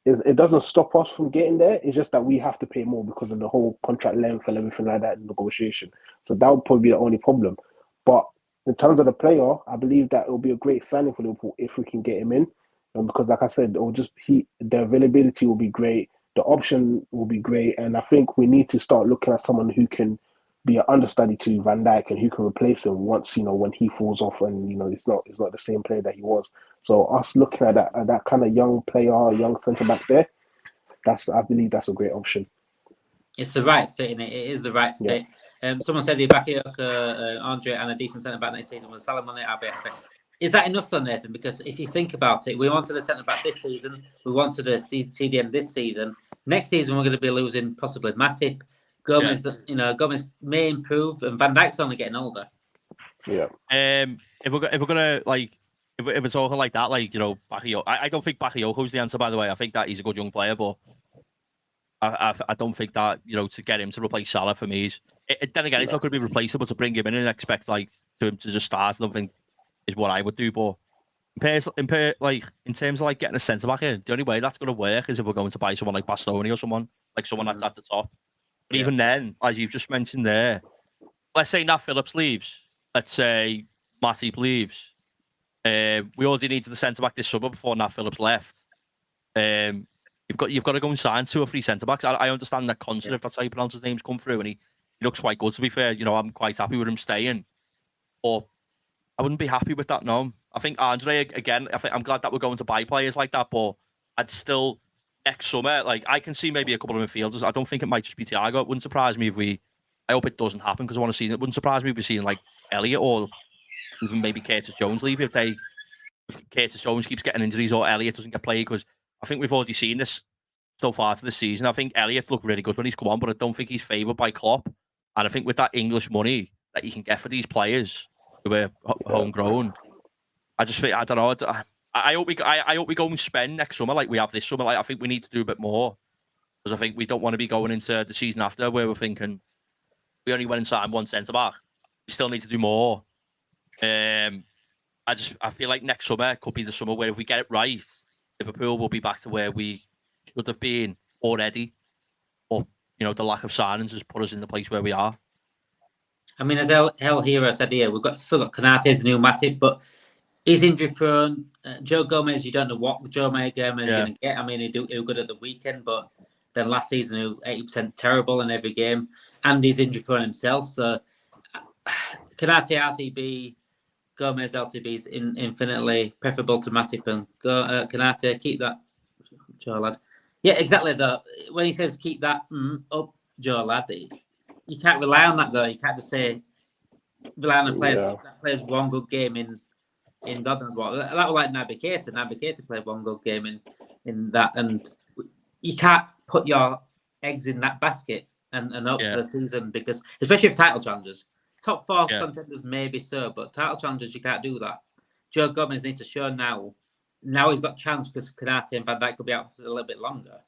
it doesn't stop us from getting there. It's just that we have to pay more because of the whole contract length and everything like that in negotiation. So that would probably be the only problem. But in terms of the player, I believe that it will be a great signing for Liverpool if we can get him in. Because like I said, the availability will be great. The option will be great. And I think we need to start looking at someone who can be an understudy to Van Dijk and who can replace him once, when he falls off and, it's not the same player that he was. So us looking at that kind of young player, young centre-back there, I believe that's a great option. It's the right fit, innit? It is the right fit. Someone said if Bakayoko, Andre and a decent centre-back next season with Salah money, I'll be happy. Is that enough though, Nathan? Because if you think about it, we wanted a centre-back this season. We wanted a CDM this season. Next season, we're going to be losing possibly Matip. Gomez, Gomez may improve, and Van Dijk's only getting older. Yeah. If we're gonna if we're talking like that, Bakayoko, I don't think Bakayoko's the answer. By the way, I think that he's a good young player, but I don't think that to get him to replace Salah for me then again it's not going to be replaceable to bring him in and expect to him to just start. I don't think is what I would do, but in terms of getting a centre back in, the only way that's going to work is if we're going to buy someone like Bastoni or someone that's at the top. But even then, as you've just mentioned there, let's say Nat Phillips leaves, let's say Matip leaves. We already needed the centre back this summer before Nat Phillips left. You've got to go and sign 2 or 3 centre backs. I understand that Concert, if that's how you pronounce his name's come through, and he looks quite good. To be fair, I'm quite happy with him staying, but I wouldn't be happy with that. No, I think Andre again. I'm glad that we're going to buy players like that, but I'd still next summer. I can see maybe a couple of midfielders. I don't think it might just be Thiago. It wouldn't surprise me if I hope it doesn't happen because I want to see it. It wouldn't surprise me if we're seeing Elliott or even maybe Curtis Jones leave if Curtis Jones keeps getting injuries or Elliott doesn't get played, because I think we've already seen this so far to this season. I think Elliott looked really good when he's come on, but I don't think he's favoured by Klopp. And I think with that English money that you can get for these players who are homegrown, I just think, I don't know. I hope we go and spend next summer like we have this summer. I think we need to do a bit more, because I think we don't want to be going into the season after where we're thinking we only went and signed 1 centre back. We still need to do more. I feel like next summer could be the summer where if we get it right, Liverpool will be back to where we should have been already. But the lack of signings has put us in the place where we are. I mean, as El Hero said here, we've still got Konate, the new Matip, but he's injury prone. Joe Gomez, you don't know what Joe Gomez is going to get. I mean, he was good at the weekend, but then last season he was 80% terrible in every game, and he's injury prone himself. So Konate RCB, Gomez LCB is infinitely preferable to Matip, and Konate, keep that, Joe lad. Yeah, exactly. Though when he says keep that up, Joe Laddie, you can't rely on that though. You can't just say rely on a player that plays one good game in Godwin's world. That was like Naby Keita. Naby Keita played one good game in that, and you can't put your eggs in that basket and hope for the season, because especially if title challengers, top 4 contenders maybe so, but title challengers you can't do that. Joe Gomez needs to show now. Now he's got a chance, because Konate and Van Dijk could be out for a little bit longer.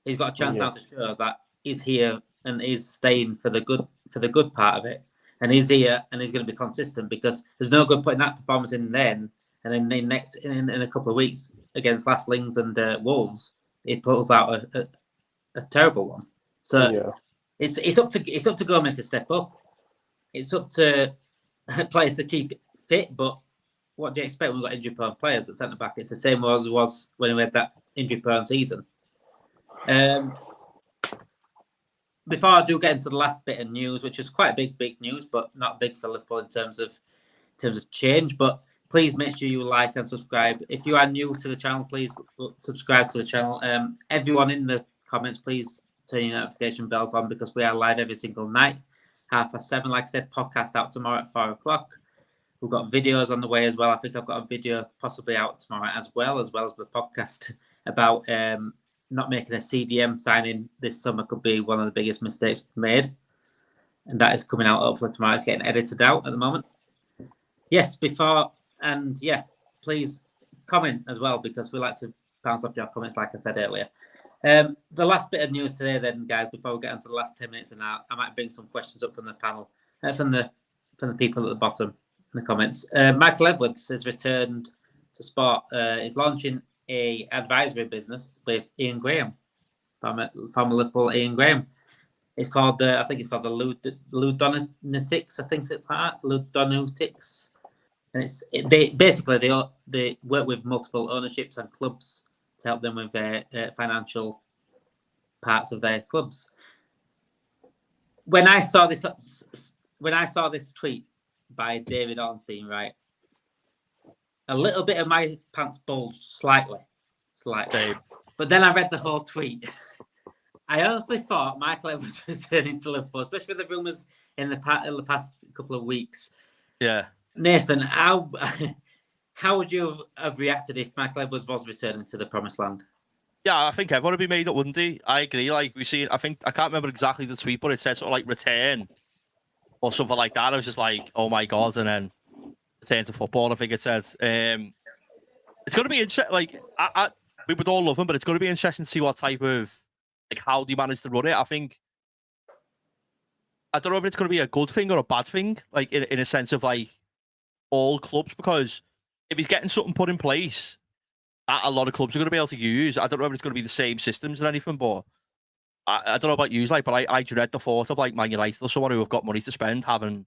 He's got a chance now to show that he's here and he's staying for the good part of it, and he's here and he's going to be consistent, because there's no good putting that performance in then and then in a couple of weeks against Last Lings and Wolves, it pulls out a terrible one. So it's up to Gomez to step up. It's up to players to keep fit, but what do you expect when we've got injury-prone players at centre-back? It's the same as it was when we had that injury-prone season. Before I do get into the last bit of news, which is quite a big news, but not big for Liverpool in terms of change, but please make sure you like and subscribe. If you are new to the channel, please subscribe to the channel. Everyone in the comments, please turn your notification bells on, because we are live every single night, 7:30. Like I said, podcast out tomorrow at 4:00. We've got videos on the way as well. I think I've got a video possibly out tomorrow as well as the podcast about not making a CDM signing this summer could be one of the biggest mistakes made. And that is coming out hopefully tomorrow. It's getting edited out at the moment. Yes, please comment as well, because we like to bounce off your comments, like I said earlier. The last bit of news today then, guys, before we get into the last 10 minutes, and I might bring some questions up from the panel, from the people at the bottom in the comments. Michael Edwards has returned to sport. He's launching a advisory business with Ian Graham, former Liverpool Ian Graham. It's called, I think it's called the Ludonatics. I think it's like that, Ludonatics. And they work with multiple ownerships and clubs to help them with their financial parts of their clubs. When I saw this tweet by David Ornstein, right, a little bit of my pants bulged slightly. But then I read the whole tweet. I honestly thought Michael Evans was returning to Liverpool, especially with the rumours in the past couple of weeks. Yeah. Nathan, how would you have reacted if Michael Edwards was returning to the Promised Land? Yeah, I think everyone would be made up, wouldn't he? I agree. Like we see, I can't remember exactly the tweet, but it said sort of like return or something like that. I was just like, oh my god, and then return to football. I think it said. It's going to be interesting. Like we would all love him, but it's going to be interesting to see what type of how they manage to run it. I don't know if it's going to be a good thing or a bad thing, like in a sense of like all clubs, because if he's getting something put in place that a lot of clubs are going to be able to use, I don't know if it's going to be the same systems or anything, but I don't know about you, but I dread the thought of like Man United or someone who have got money to spend having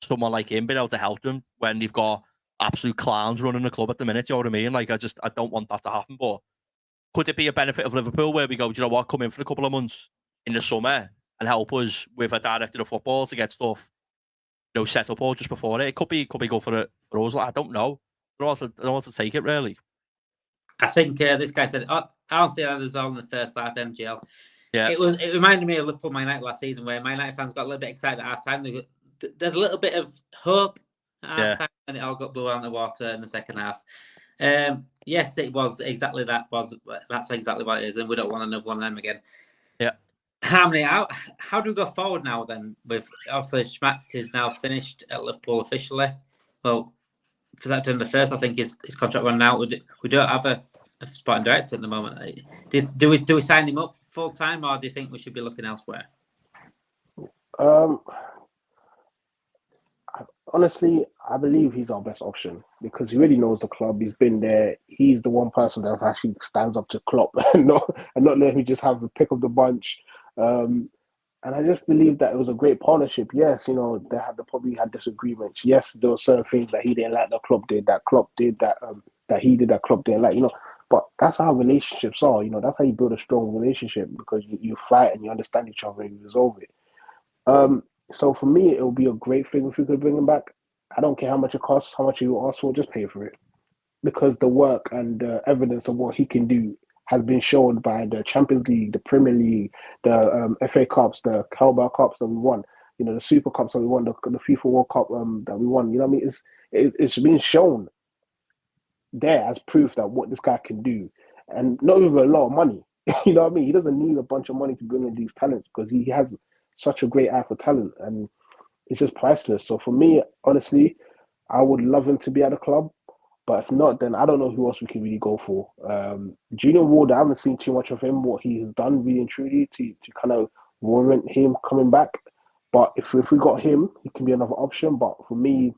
someone like him being able to help them when they've got absolute clowns running the club at the minute. You know what I mean? Like I don't want that to happen. But could it be a benefit of Liverpool where we go, do you know what, come in for a couple of months in the summer and help us with a director of football to get stuff, set up or just before it? It could be good for us. I don't know. I don't know how to take it really. I think this guy said, honestly, I was on the first half MGL. Yeah. It reminded me of Liverpool Man United last season, where Man United fans got a little bit excited at half time. They had a little bit of hope at half time, and it all got blown out of the water in the second half. Yes, it was exactly that. That's exactly what it is, and we don't want another one of them again. Yeah. How do we go forward now then? With obviously Schmacht is now finished at Liverpool officially. Well, for that to the first, I think his contract run out. We don't have a sporting director at the moment. Do we sign him up full time, or do you think we should be looking elsewhere? Honestly, I believe he's our best option because he really knows the club. He's been there. He's the one person that actually stands up to Klopp and not let him just have the pick of the bunch. And I just believe that it was a great partnership. Yes, they probably had disagreements. Yes, there were certain things that he didn't like that Klopp did, that Klopp did, that he did that Klopp didn't like. But that's how relationships are. That's how you build a strong relationship, because you fight and you understand each other and you resolve it. So for me, it would be a great thing if we could bring him back. I don't care how much it costs, how much you ask for, just pay for it. Because the work and the evidence of what he can do has been shown by the Champions League, the Premier League, the FA Cups, the Carabao Cups that we won, you know, the Super Cups that we won, the FIFA World Cup that we won. You know what I mean? It's been shown there as proof that what this guy can do, and not even a lot of money. You know what I mean? He doesn't need a bunch of money to bring in these talents because he has such a great eye for talent, and it's just priceless. So for me, honestly, I would love him to be at the club, but if not, then I don't know who else we can really go for. Junior Ward, I haven't seen too much of him, what he has done really and truly to kind of warrant him coming back. But if we got him, he can be another option. But for me,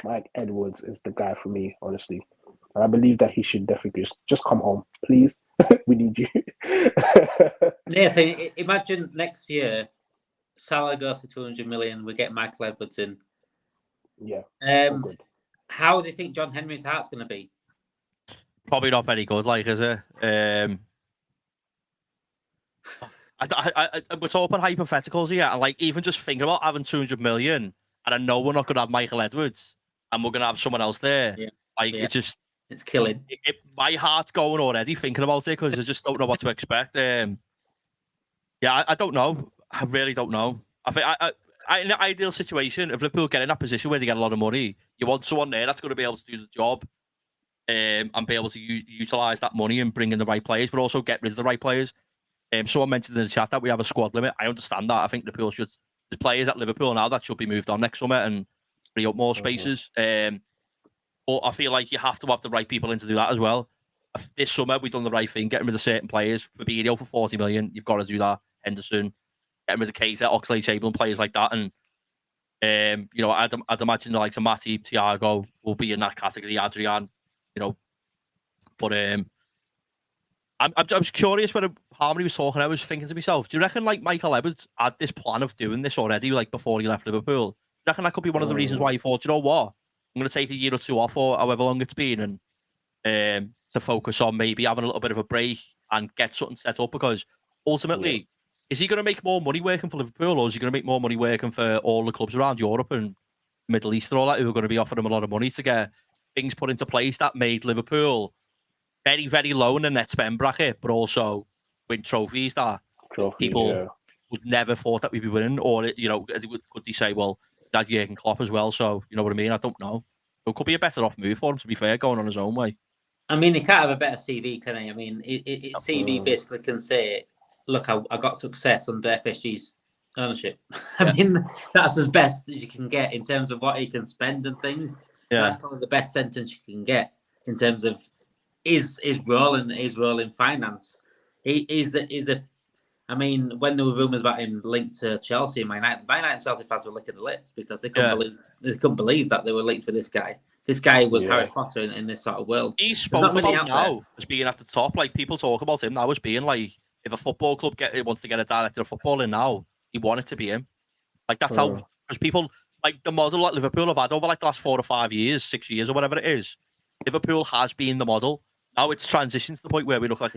Mike Edwards is the guy for me, honestly. And I believe that he should definitely just come home, please. We need you. Nathan, imagine next year, Salah goes to 200 million. We get Michael Edwards in. Yeah. Good. How do you think John Henry's heart's going to be? Probably not very good, like, is it? We're talking hypotheticals here, and like even just thinking about having 200 million, and I know we're not going to have Michael Edwards, and we're going to have someone else there. Yeah. It's killing. My heart's going already thinking about it because I just don't know what to expect. I don't know. I really don't know. I think in an ideal situation, if Liverpool get in that position where they get a lot of money, you want someone there that's going to be able to do the job and be able to utilise that money and bring in the right players, but also get rid of the right players. Someone mentioned in the chat that we have a squad limit. I understand that. I think Liverpool there's players at Liverpool now that should be moved on next summer and free up more spaces. But I feel like you have to have the right people in to do that as well. This summer, we've done the right thing, getting rid of certain players. Fabinho for 40 million, you've got to do that. Henderson, getting rid of Keita, Oxlade-Chamberlain, players like that. And, I'd imagine the likes of Matip, Thiago will be in that category, Adrian, But I was curious when Harmony was talking, I was thinking to myself, do you reckon like Michael Edwards had this plan of doing this already, like before he left Liverpool? Do you reckon that could be one of the reasons why he thought, you know what? I'm going to take a year or two off or however long it's been and to focus on maybe having a little bit of a break and get something set up because ultimately, is he going to make more money working for Liverpool or is he going to make more money working for all the clubs around Europe and Middle East and all that who are going to be offering him a lot of money to get things put into place that made Liverpool very, very low in the net spend bracket, but also win trophies that people would never thought that we'd be winning or, could they say, well, that Jurgen Klopp as well, so you know what I mean? I don't know. It could be a better off move for him, to be fair, going on his own way. I mean, he can't have a better CV, can he? I mean, CV basically can say, look, I got success under FSG's ownership. I mean, that's as best as you can get in terms of what he can spend and things. Yeah. That's probably the best sentence you can get in terms of his role in finance. I mean, when there were rumours about him linked to Chelsea and Man United and Chelsea fans were licking the lips because they couldn't believe that they were linked with this guy. This guy was Harry Potter in this sort of world. He's spoken about now as being at the top. Like people talk about him now as being like, if a football club wants to get a director of football in now, he wanted to be him. Like that's how, because people like the model that Liverpool have had over like the last 4 or 5 years, 6 years or whatever it is. Liverpool has been the model. Now it's transitioned to the point where we look like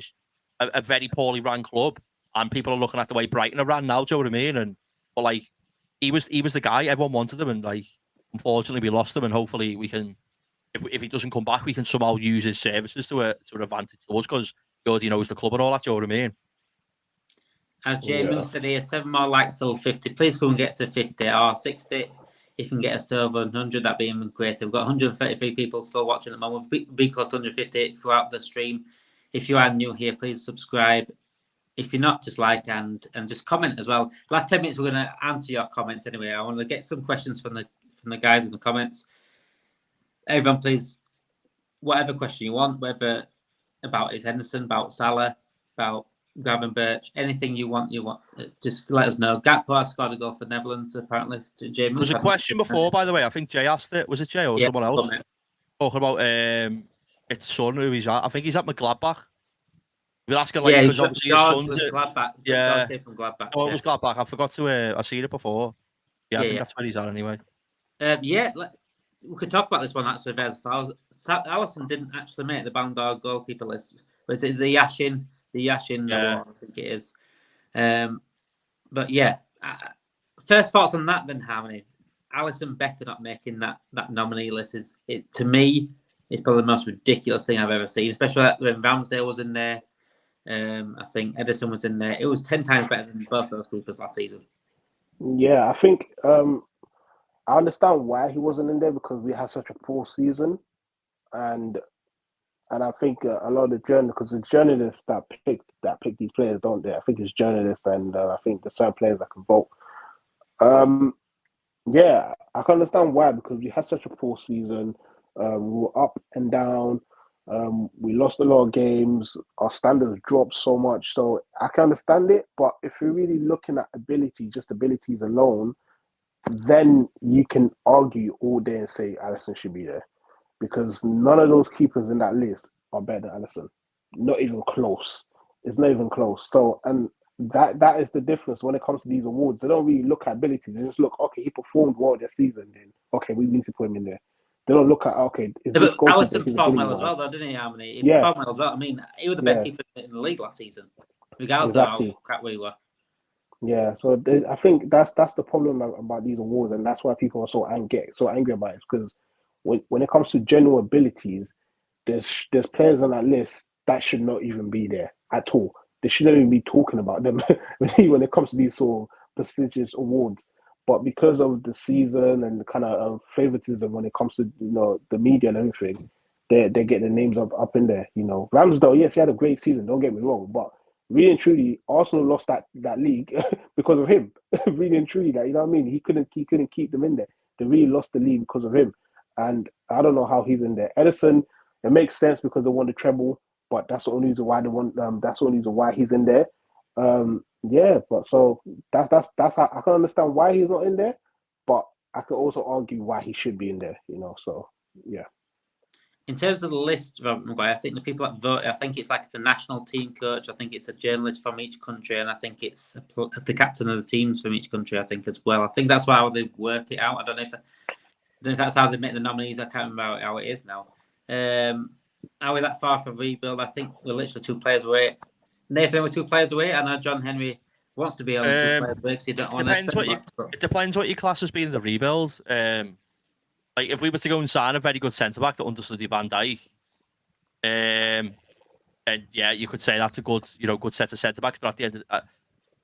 a very poorly run club. And people are looking at the way Brighton are ran now, do you know what I mean? But like, he was the guy, everyone wanted him, and like, unfortunately we lost him, and hopefully we can, if he doesn't come back, we can somehow use his services to an advantage to us, because Gordy knows the club and all that, do you know what I mean? As Jamie said here, 7 more likes till 50. Please come and get to 50 or 60. If you can get us to over 100, that'd be great. We've got 133 people still watching at the moment. We'll be close to 150 throughout the stream. If you are new here, please subscribe. If you're not, just like and just comment as well. Last 10 minutes, we're going to answer your comments anyway. I want to get some questions from the guys in the comments. Everyone, please, whatever question you want, whether about his Henderson, about Salah, about Gravenberch, anything you want, just let us know. Gakpo has scored a goal for Netherlands, apparently. To Jamie. There was a question before, by the way. I think Jay asked it. Was it Jay or someone else? Talking about it's son who he's at. I think he's at McGladbach. We'll ask him, like, because obviously his son's at Gladbach. Yeah. From Gladbach. Oh, it was Gladbach. I forgot to. I seen it before. Yeah, I think that's where he's at anyway. We could talk about this one actually. Alisson didn't actually make the Ballon d'Or goalkeeper list. But it's the Yashin award, I think it is. But yeah, first thoughts on that then, Harmony. Alisson Becker not making that nominee list to me, it's probably the most ridiculous thing I've ever seen, especially when Ramsdale was in there. I think Ederson was in there. It was 10 times better than both those keepers last season. Yeah, I think I understand why he wasn't in there because we had such a poor season, and I think a lot of the because the journalists that pick these players, don't they? I think it's journalists and I think the certain players that can vote. Yeah, I can understand why because we had such a poor season. We were up and down. We lost a lot of games. Our standards dropped so much. So I can understand it. But if you're really looking at ability, just abilities alone, then you can argue all day and say Alisson should be there. Because none of those keepers in that list are better than Alisson. Not even close. It's not even close. So, and that is the difference when it comes to these awards. They don't really look at ability. They just look, okay, he performed well this season. Then, okay, we need to put him in there. They don't look at, okay, is this but Alisson performed well as well, though, didn't he, Harmony? He performed well as well. I mean, he was the best keeper in the league last season, regardless of how crap we were. Yeah, so I think that's the problem about these awards, and that's why people are so angry about it. Because when it comes to general abilities, there's players on that list that should not even be there at all. They shouldn't even be talking about them when it comes to these sort of prestigious awards. But because of the season and the kind of favoritism when it comes to the media and everything, they get their names up in there. Ramsdale, yes, he had a great season. Don't get me wrong, but really and truly, Arsenal lost that league because of him. Really and truly, that, you know what I mean? He couldn't keep them in there. They really lost the league because of him. And I don't know how he's in there. Ederson, it makes sense because they won the treble, but that's the only reason why they won. That's the only reason why he's in there. Yeah, but so that's how I can understand why he's not in there, but I could also argue why he should be in there. So yeah. In terms of the list, I think the people that vote, I think it's like the national team coach, I think it's a journalist from each country, and I think it's the captain of the teams from each country, I think, as well. I think that's how they work it out. I don't know if that's how they make the nominees. I can't remember how it is now. Are we that far from rebuild? I think we're literally 2 players away. Nathan, we're 2 players away. I know John Henry wants to be on 2 players away because you don't want to. It depends what your class has been in the rebuild. Like if we were to go and sign a very good centre back that understudy Van Dijk, and yeah, you could say that's a good set of centre backs. But at the end,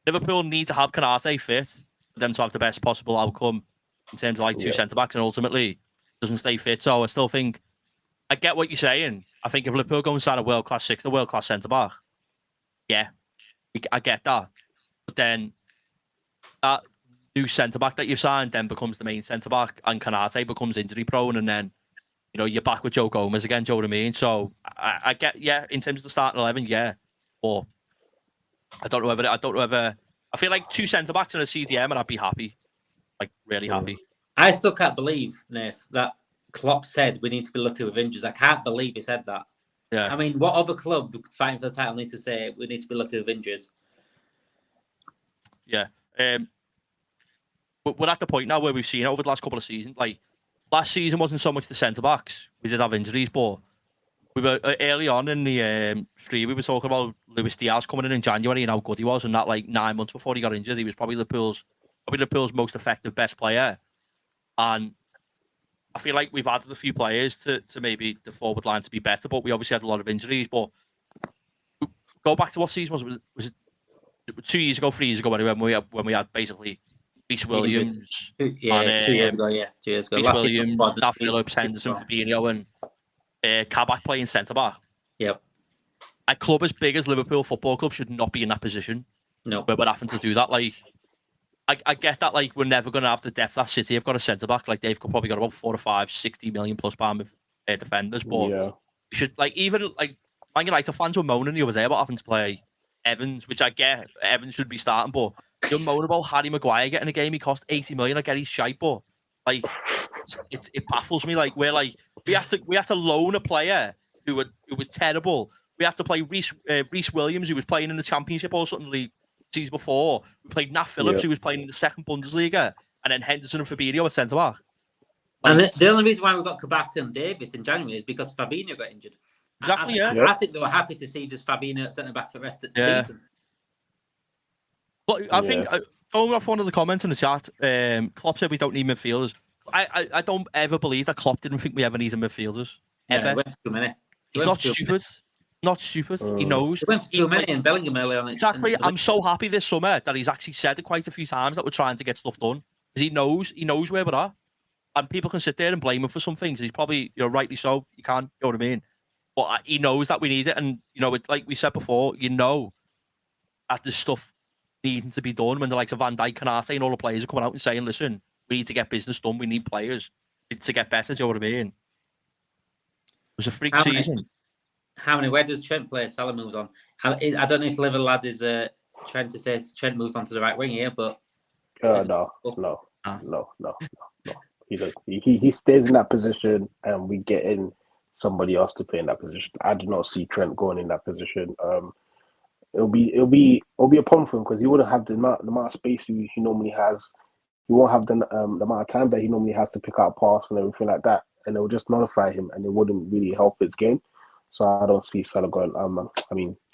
Liverpool need to have Konate fit for them to have the best possible outcome in terms of 2 centre backs, and ultimately doesn't stay fit. So I still think I get what you're saying. I think if Liverpool go and sign a world class 6, a world class centre back, yeah, I get that. But then that new centre back that you've signed then becomes the main centre back, and Konate becomes injury prone, and then you're back with Joe Gomez again. Do you know what I mean? So I get, in terms of the starting 11, but I don't know whether I feel like 2 centre backs and a CDM, and I'd be happy, really happy. I still can't believe, Nath, that Klopp said we need to be lucky with injuries. I can't believe he said that. Yeah. I mean, what other club fighting for the title needs to say we need to be lucky with injuries? Yeah. But we're at the point now where we've seen it over the last couple of seasons. Like last season wasn't so much the centre backs. We did have injuries, but we were early on in the stream. We were talking about Luis Diaz coming in January and how good he was, and that 9 months before he got injured, he was probably Liverpool's most effective, best player. And I feel like we've added a few players to maybe the forward line to be better, but we obviously had a lot of injuries. But go back to what season was it 2 years ago, 3 years ago, when we had basically Reece Williams, 2 years ago, 2 years ago. Reece Williams, Nat Phillips, Henderson, Fabinho, and Kabak playing centre back. Yep. A club as big as Liverpool Football Club should not be in that position. No, where we're having to do that. I get that. We're never going to have the depth that City have got a centre back. They've probably got about 4 or 5 60 million plus pound defenders. But you should even Man United fans were moaning the other day about having to play Evans, which I get. Evans should be starting, but you're moaning about Harry Maguire getting a game. He cost 80 million. I get he's shite, but it baffles me. We had to loan a player who was terrible. We had to play Reece Williams, who was playing in the Championship or something league season before. We played Nat Phillips, who was playing in the second Bundesliga, and then Henderson and Fabinho at centre back. And the only reason why we got Kabak and Davis in January is because Fabinho got injured. Exactly, I think they were happy to see just Fabinho at centre back for the rest of the season. But I think, going off one of the comments in the chat, Klopp said we don't need midfielders. I don't ever believe that Klopp didn't think we ever needed midfielders. Ever. Yeah, He's not stupid. Not stupid. He knows. He went for too many in Bellingham early on. Exactly. I'm so happy this summer that he's actually said it quite a few times that we're trying to get stuff done. Because he knows where we're at. And people can sit there and blame him for some things. He's probably, rightly so. You can't, you know what I mean? But he knows that we need it. And, it's like we said before, that there's stuff needing to be done when the likes of Van Dijk, Canate and all the players are coming out and saying, listen, we need to get business done. We need players to get better. Do you know what I mean? It was a freak season. Where does Trent play if Salah moves on? I don't know if Liverpool lad is trying to say Trent moves on to the right wing here, but... No. He does. He stays in that position, and we get in somebody else to play in that position. I do not see Trent going in that position. It'll be a problem for him because he wouldn't have the amount of space he normally has. He won't have the amount of time that he normally has to pick out a pass and everything like that, and it will just nullify him, and it wouldn't really help his game. So I don't see Salah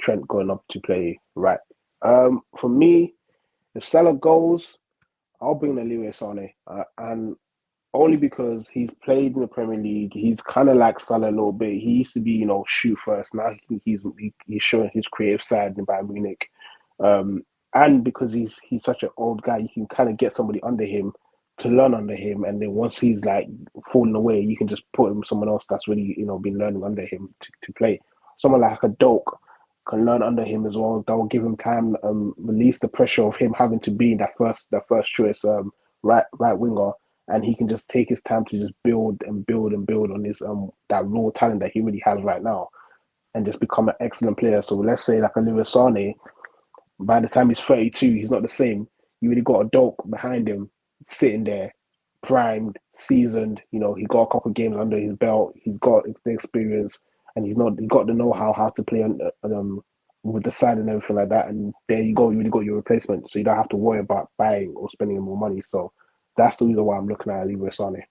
Trent going up to play right. For me, if Salah goes, I'll bring the Leroy Sané, and only because he's played in the Premier League. He's kind of like Salah a little bit. He used to be, shoot first. Now he's showing his creative side in Bayern Munich, and because he's such an old guy, you can kind of get somebody under him to learn under him, and then once he's like falling away, you can just put him someone else that's really been learning under him to play. Someone like a Doak can learn under him as well. That will give him time, release the pressure of him having to be that first choice right winger, and he can just take his time to just build on his that raw talent that he really has right now, and just become an excellent player. So let's say like a Leroy Sané, by the time he's 32, he's not the same. You really got a Doak behind him, sitting there, primed, seasoned. He got a couple of games under his belt. He's got the experience, and he's got the know-how how to play on with the side and everything like that. And there you go, you really got your replacement, so you don't have to worry about buying or spending more money. So that's the reason why I'm looking at Leroy Sané.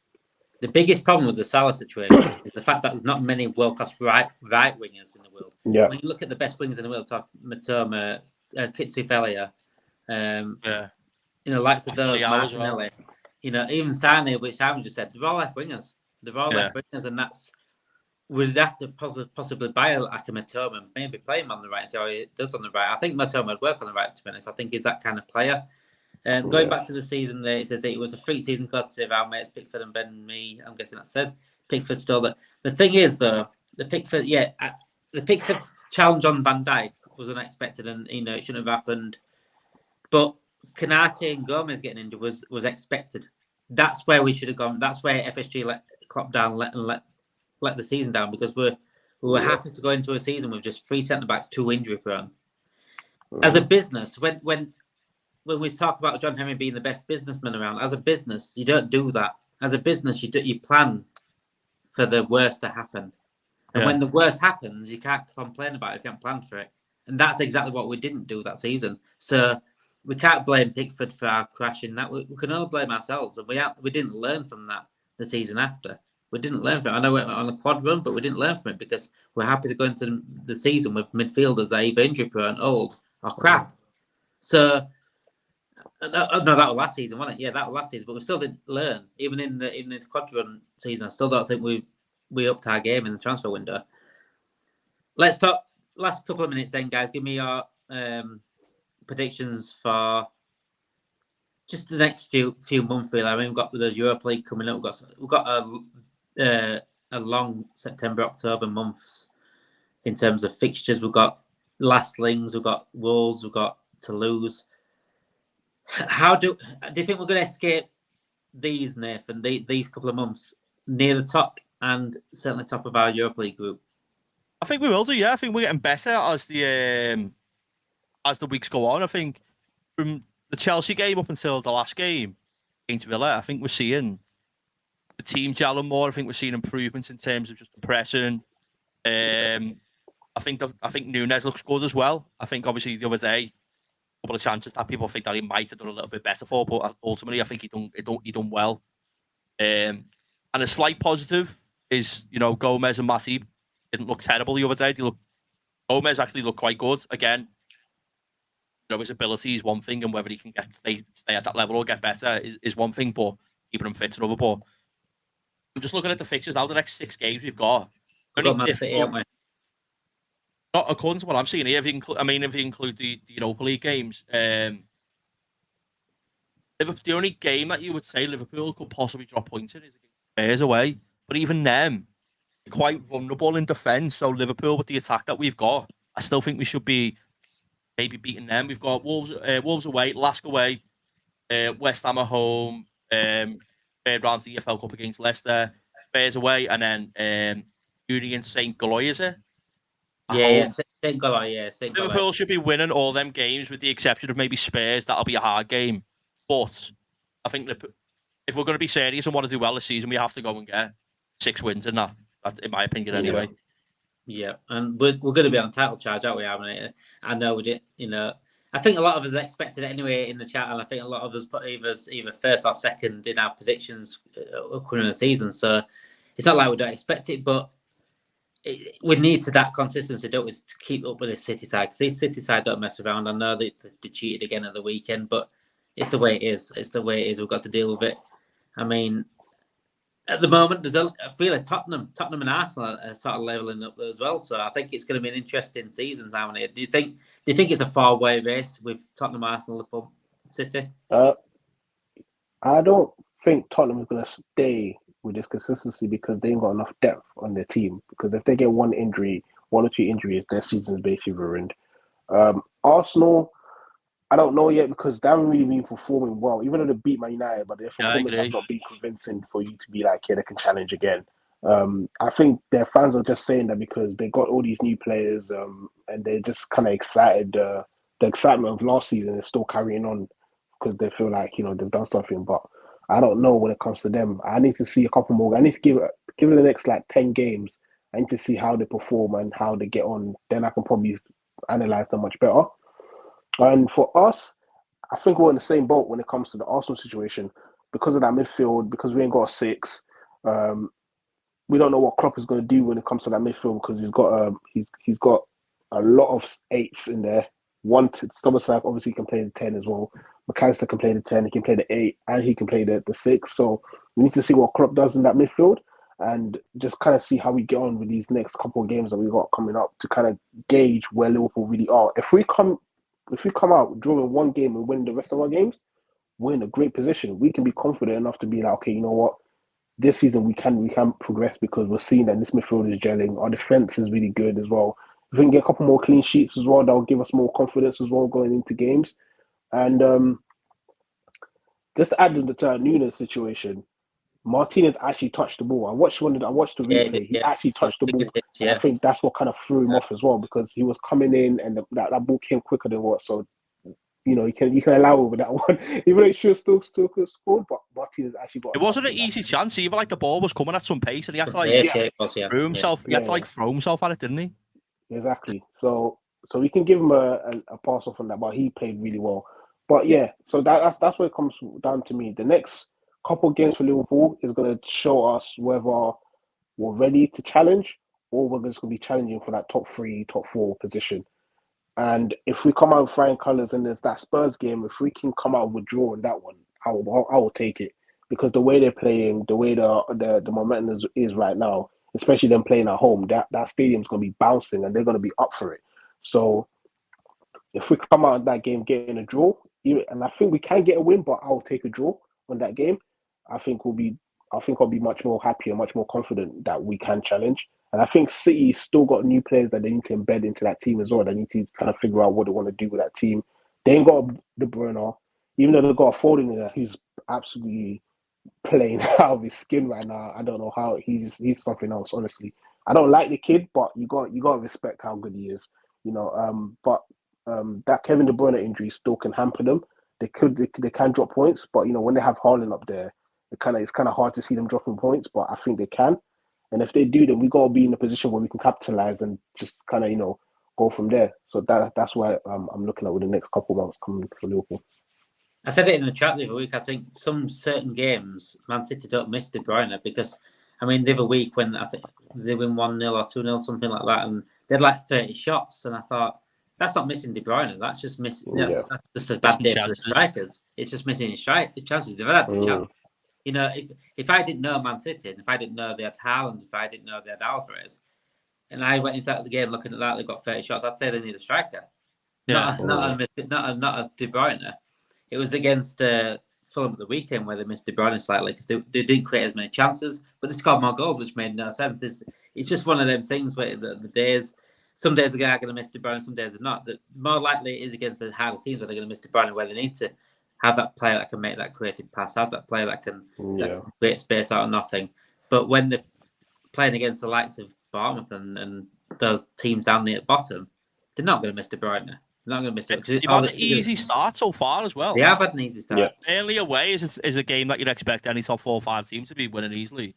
The biggest problem with the Salah situation is the fact that there's not many world-class right wingers in the world. Yeah. When you look at the best wingers in the world, talk Matoma, Kitsufelia, likes of those, Martinelli, even Sané, which Aaron just said, they're all left wingers. And that's, we'd have to possibly buy like a Matoma and maybe play him on the right and see how he does on the right. I think Matoma would work on the right, to be honest. I think he's that kind of player. Going back to the season, there it says it was a freak season courtesy of our mates Pickford and Ben and me. I'm guessing that said Pickford stole that. The thing is, though, the Pickford challenge on Van Dijk was unexpected, and it shouldn't have happened. But Canate and Gomez getting injured was expected. That's where we should have gone. That's where FSG let Klopp down, let the season down, because we were happy to go into a season with just 3 centre backs, 2 injury prone. As a business, when we talk about John Henry being the best businessman around, as a business, you don't do that. As a business, you plan for the worst to happen. And when the worst happens, you can't complain about it if you haven't planned for it. And that's exactly what we didn't do that season. So we can't blame Pickford for our crash in that. We can only blame ourselves. And we didn't learn from that the season after. We didn't learn from it. I know we went on a quad run, but we didn't learn from it because we're happy to go into the season with midfielders that are either injury prone, old, or crap. So... No, that was last season, wasn't it? Yeah, that was last season. But we still didn't learn. Even in the quadrant season, I still don't think we upped our game in the transfer window. Let's talk last couple of minutes then, guys. Give me your predictions for just the next few months, really. I mean, we've got the Europa League coming up. We've got a long September, October months in terms of fixtures. We've got Last Lings, we've got Wolves, we've got Toulouse. How do you think we're going to escape these, Nathan, these couple of months near the top and certainly top of our Europa League group? I think we will do, yeah. I think we're getting better as the weeks go on. I think from the Chelsea game up until the last game against Villa, I think we're seeing the team gelling more. I think we're seeing improvements in terms of just the pressing. I think Núñez looks good as well. I think obviously the other day, couple of chances that people think that he might have done a little bit better for, but ultimately I think he done well. And a slight positive is, Gomez and Matip didn't look terrible the other day. Gomez actually looked quite good. Again, his ability is one thing, and whether he can stay at that level or get better is one thing, but keeping him fit is another. But I'm just looking at the fixtures now. The next 6 games we've got. We've got Man City, haven't we? Not according to what I've seen here. If you include the Europa League games, the only game that you would say Liverpool could possibly drop points in is against Spurs away. But even them, they're quite vulnerable in defence. So Liverpool, with the attack that we've got, I still think we should be maybe beating them. We've got Wolves away, Lask away, West Ham at home, third round of the EFL Cup against Leicester, Spurs away, and then Union St. Galoy, is it? Yeah, St. Galoy, yeah. Liverpool should be winning all them games with the exception of maybe Spurs. That'll be a hard game. But I think if we're going to be serious and want to do well this season, we have to go and get 6 wins in that. That's in my opinion, anyway. Yeah, and we're going to be on title charge, aren't we? I know we did. I think a lot of us expected it anyway in the chat, and I think a lot of us put either first or second in our predictions upcoming the season. So it's not like we don't expect it, but we need that consistency, don't we, to keep up with this City side, because this City side don't mess around. I know they cheated again at the weekend, but it's the way it is. It's the way it is. We've got to deal with it. I mean, at the moment, I feel like Tottenham and Arsenal are sort of levelling up as well. So I think it's going to be an interesting season, haven't it? Do you think it's a far-away race with Tottenham, Arsenal, Liverpool, City? I don't think Tottenham is going to stay with this consistency because they ain't got enough depth on their team. Because if they get one or two injuries, their season is basically ruined. Arsenal, I don't know yet because they haven't really been performing well, even though they beat Man United, but their performance has not been convincing for you to be like, yeah, they can challenge again. I think their fans are just saying that because they got all these new players and they're just kind of excited. The excitement of last season is still carrying on because they feel like, they've done something. But I don't know when it comes to them. I need to see a couple more. I need to give it the next 10 games. I need to see how they perform and how they get on. Then I can probably analyze them much better. And for us, I think we're in the same boat when it comes to the Arsenal situation because of that midfield. Because we ain't got a 6. We don't know what Klopp is going to do when it comes to that midfield because he's got a lot of 8s in there. Taposba obviously can play the 10 as well. McAllister can play the 10, he can play the 8, and he can play the 6. So we need to see what Klopp does in that midfield and just kind of see how we get on with these next couple of games that we've got coming up to kind of gauge where Liverpool really are. If we come out drawing one game and win the rest of our games, we're in a great position. We can be confident enough to be like, okay, you know what? This season we can progress because we're seeing that this midfield is gelling. Our defense is really good as well. If we can get a couple more clean sheets as well, that'll give us more confidence as well going into games. And just to add to the Nunes situation, Martinez actually touched the ball. I watched the replay. He actually touched the ball. And I think that's what kind of threw him off as well because he was coming in and that ball came quicker than what. So you can allow over that one. Even though he should still could have scored, but Martinez actually got. It wasn't an easy chance either. Like the ball was coming at some pace, and he had to throw himself. He had to throw himself at it, didn't he? Exactly. So we can give him a pass off on that, but he played really well. But yeah, so that's where it comes down to me. The next couple of games for Liverpool is going to show us whether we're ready to challenge or we're just going to be challenging for that top 3, top 4 position. And if we come out with flying colours and there's that Spurs game, if we can come out with a draw in that one, I will take it. Because the way they're playing, the way the momentum is right now, especially them playing at home, that stadium's going to be bouncing and they're going to be up for it. So if we come out of that game getting a draw, and I think we can get a win, but I'll take a draw on that game. I think I'll be much more happy and much more confident that we can challenge. And I think City still got new players that they need to embed into that team as well. They need to kind of figure out what they want to do with that team. They ain't got De Bruyne, even though they've got a Foden in there who's absolutely playing out of his skin right now. I don't know how he's something else, honestly. I don't like the kid, but you got to respect how good he is. But that Kevin De Bruyne injury still can hamper them. They can drop points, but when they have Haaland up there, it's kind of hard to see them dropping points. But I think they can. And if they do, then we got to be in a position where we can capitalize and just kind of, go from there. So that's why I'm looking at with the next couple of months coming for Liverpool. I said it in the chat the other week. I think some certain games, Man City don't miss De Bruyne because, the other week when I think they win 1-0 or 2-0, something like that, and they had like 30 shots, and I thought, that's not missing De Bruyne. That's just missing. That's just a bad day for the strikers. It's just missing his chances. They've had the chance. If I didn't know Man City, and if I didn't know they had Haaland, if I didn't know they had Alvarez, and I went into the game looking at that. They got 30 shots. I'd say they need a striker, Yeah. not a De Bruyne. It was against Fulham at the weekend where they missed De Bruyne slightly because they didn't create as many chances, but they scored more goals, which made no sense. It's just one of them things where the days. Some days the guy are going to miss De Bruyne, some days they're not. The more likely it is against the harder teams where they're going to miss De Bruyne, where they need to have that player that can make that creative pass, have that player that can create space out of nothing. But when they're playing against the likes of Bournemouth and those teams down near the bottom, they're not going to miss De Bruyne. They're not going to miss it. You've had an easy start so far as well. They have had an easy start. Yeah. Burnley away is a game that you'd expect any top 4 or 5 team to be winning easily.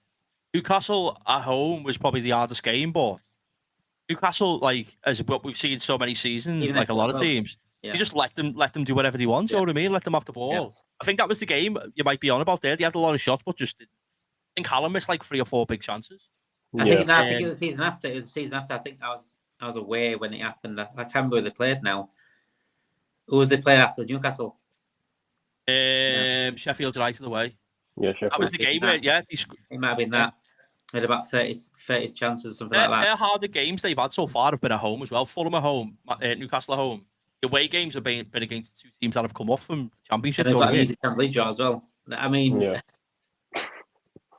Newcastle at home was probably the hardest game, but Newcastle, like as what we've seen so many seasons, even like a lot of teams, you just let them do whatever they want. You know what I mean? Let them have the ball. Yeah. I think that was the game you might be on about there. They had a lot of shots, but just didn't. I think Callum missed like 3 or 4 big chances. I think it was the season after. I think I was away when it happened. I can't remember who they played now. Who was they played after Newcastle? Sheffield United away. Yeah, Sheffield. That was the game where it might have been that. Had about 30 chances, something like that. Their harder games they've had so far have been at home as well. Fulham at home, Newcastle at home. The away games have been against 2 teams that have come off from Championship. And they've got an easy Champions League draw as well. I mean,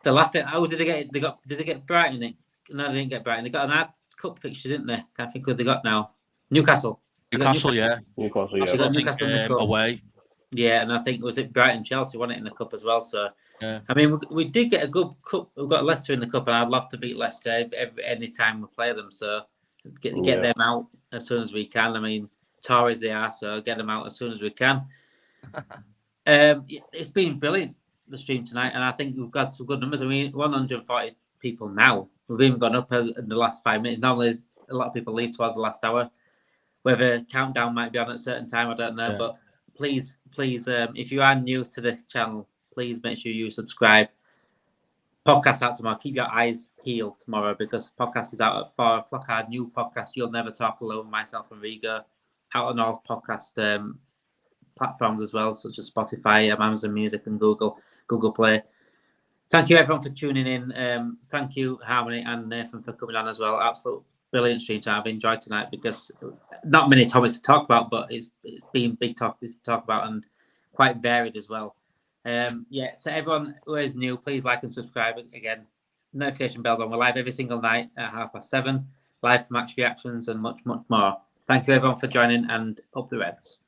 they're laughing. Oh, did they get Brighton? No, they didn't get Brighton. They got an hard cup fixture, didn't they? Can't think who they got now. Newcastle, yeah. Newcastle away. Yeah, and I think was it Brighton Chelsea won it in the cup as well. So I mean, we did get a good cup. We've got Leicester in the cup, and I'd love to beat Leicester any time we play them. So get them out as soon as we can. I mean, Tories they are, so get them out as soon as we can. It's been brilliant, the stream tonight, and I think we've got some good numbers. I mean, 140 people now. We've even gone up in the last 5 minutes. Normally, a lot of people leave towards the last hour. Whether countdown might be on at a certain time, I don't know. But please, if you are new to the channel, please make sure you subscribe. Podcast out tomorrow. Keep your eyes peeled tomorrow because podcast is out at 4 o'clock. Our new podcast, You'll Never Talk Alone, myself and Rigo, out on all podcast platforms as well, such as Spotify, Amazon Music, and Google Play. Thank you everyone for tuning in. Thank you Harmony and Nathan for coming on as well. Absolute brilliant stream time. I've enjoyed tonight because not many topics to talk about, but it's been big topics to talk about and quite varied as well. So everyone who is new, please like and subscribe. Again, notification bells on. We're live every single night at 7:30, live for match reactions and much more. Thank you everyone for joining, and up the Reds.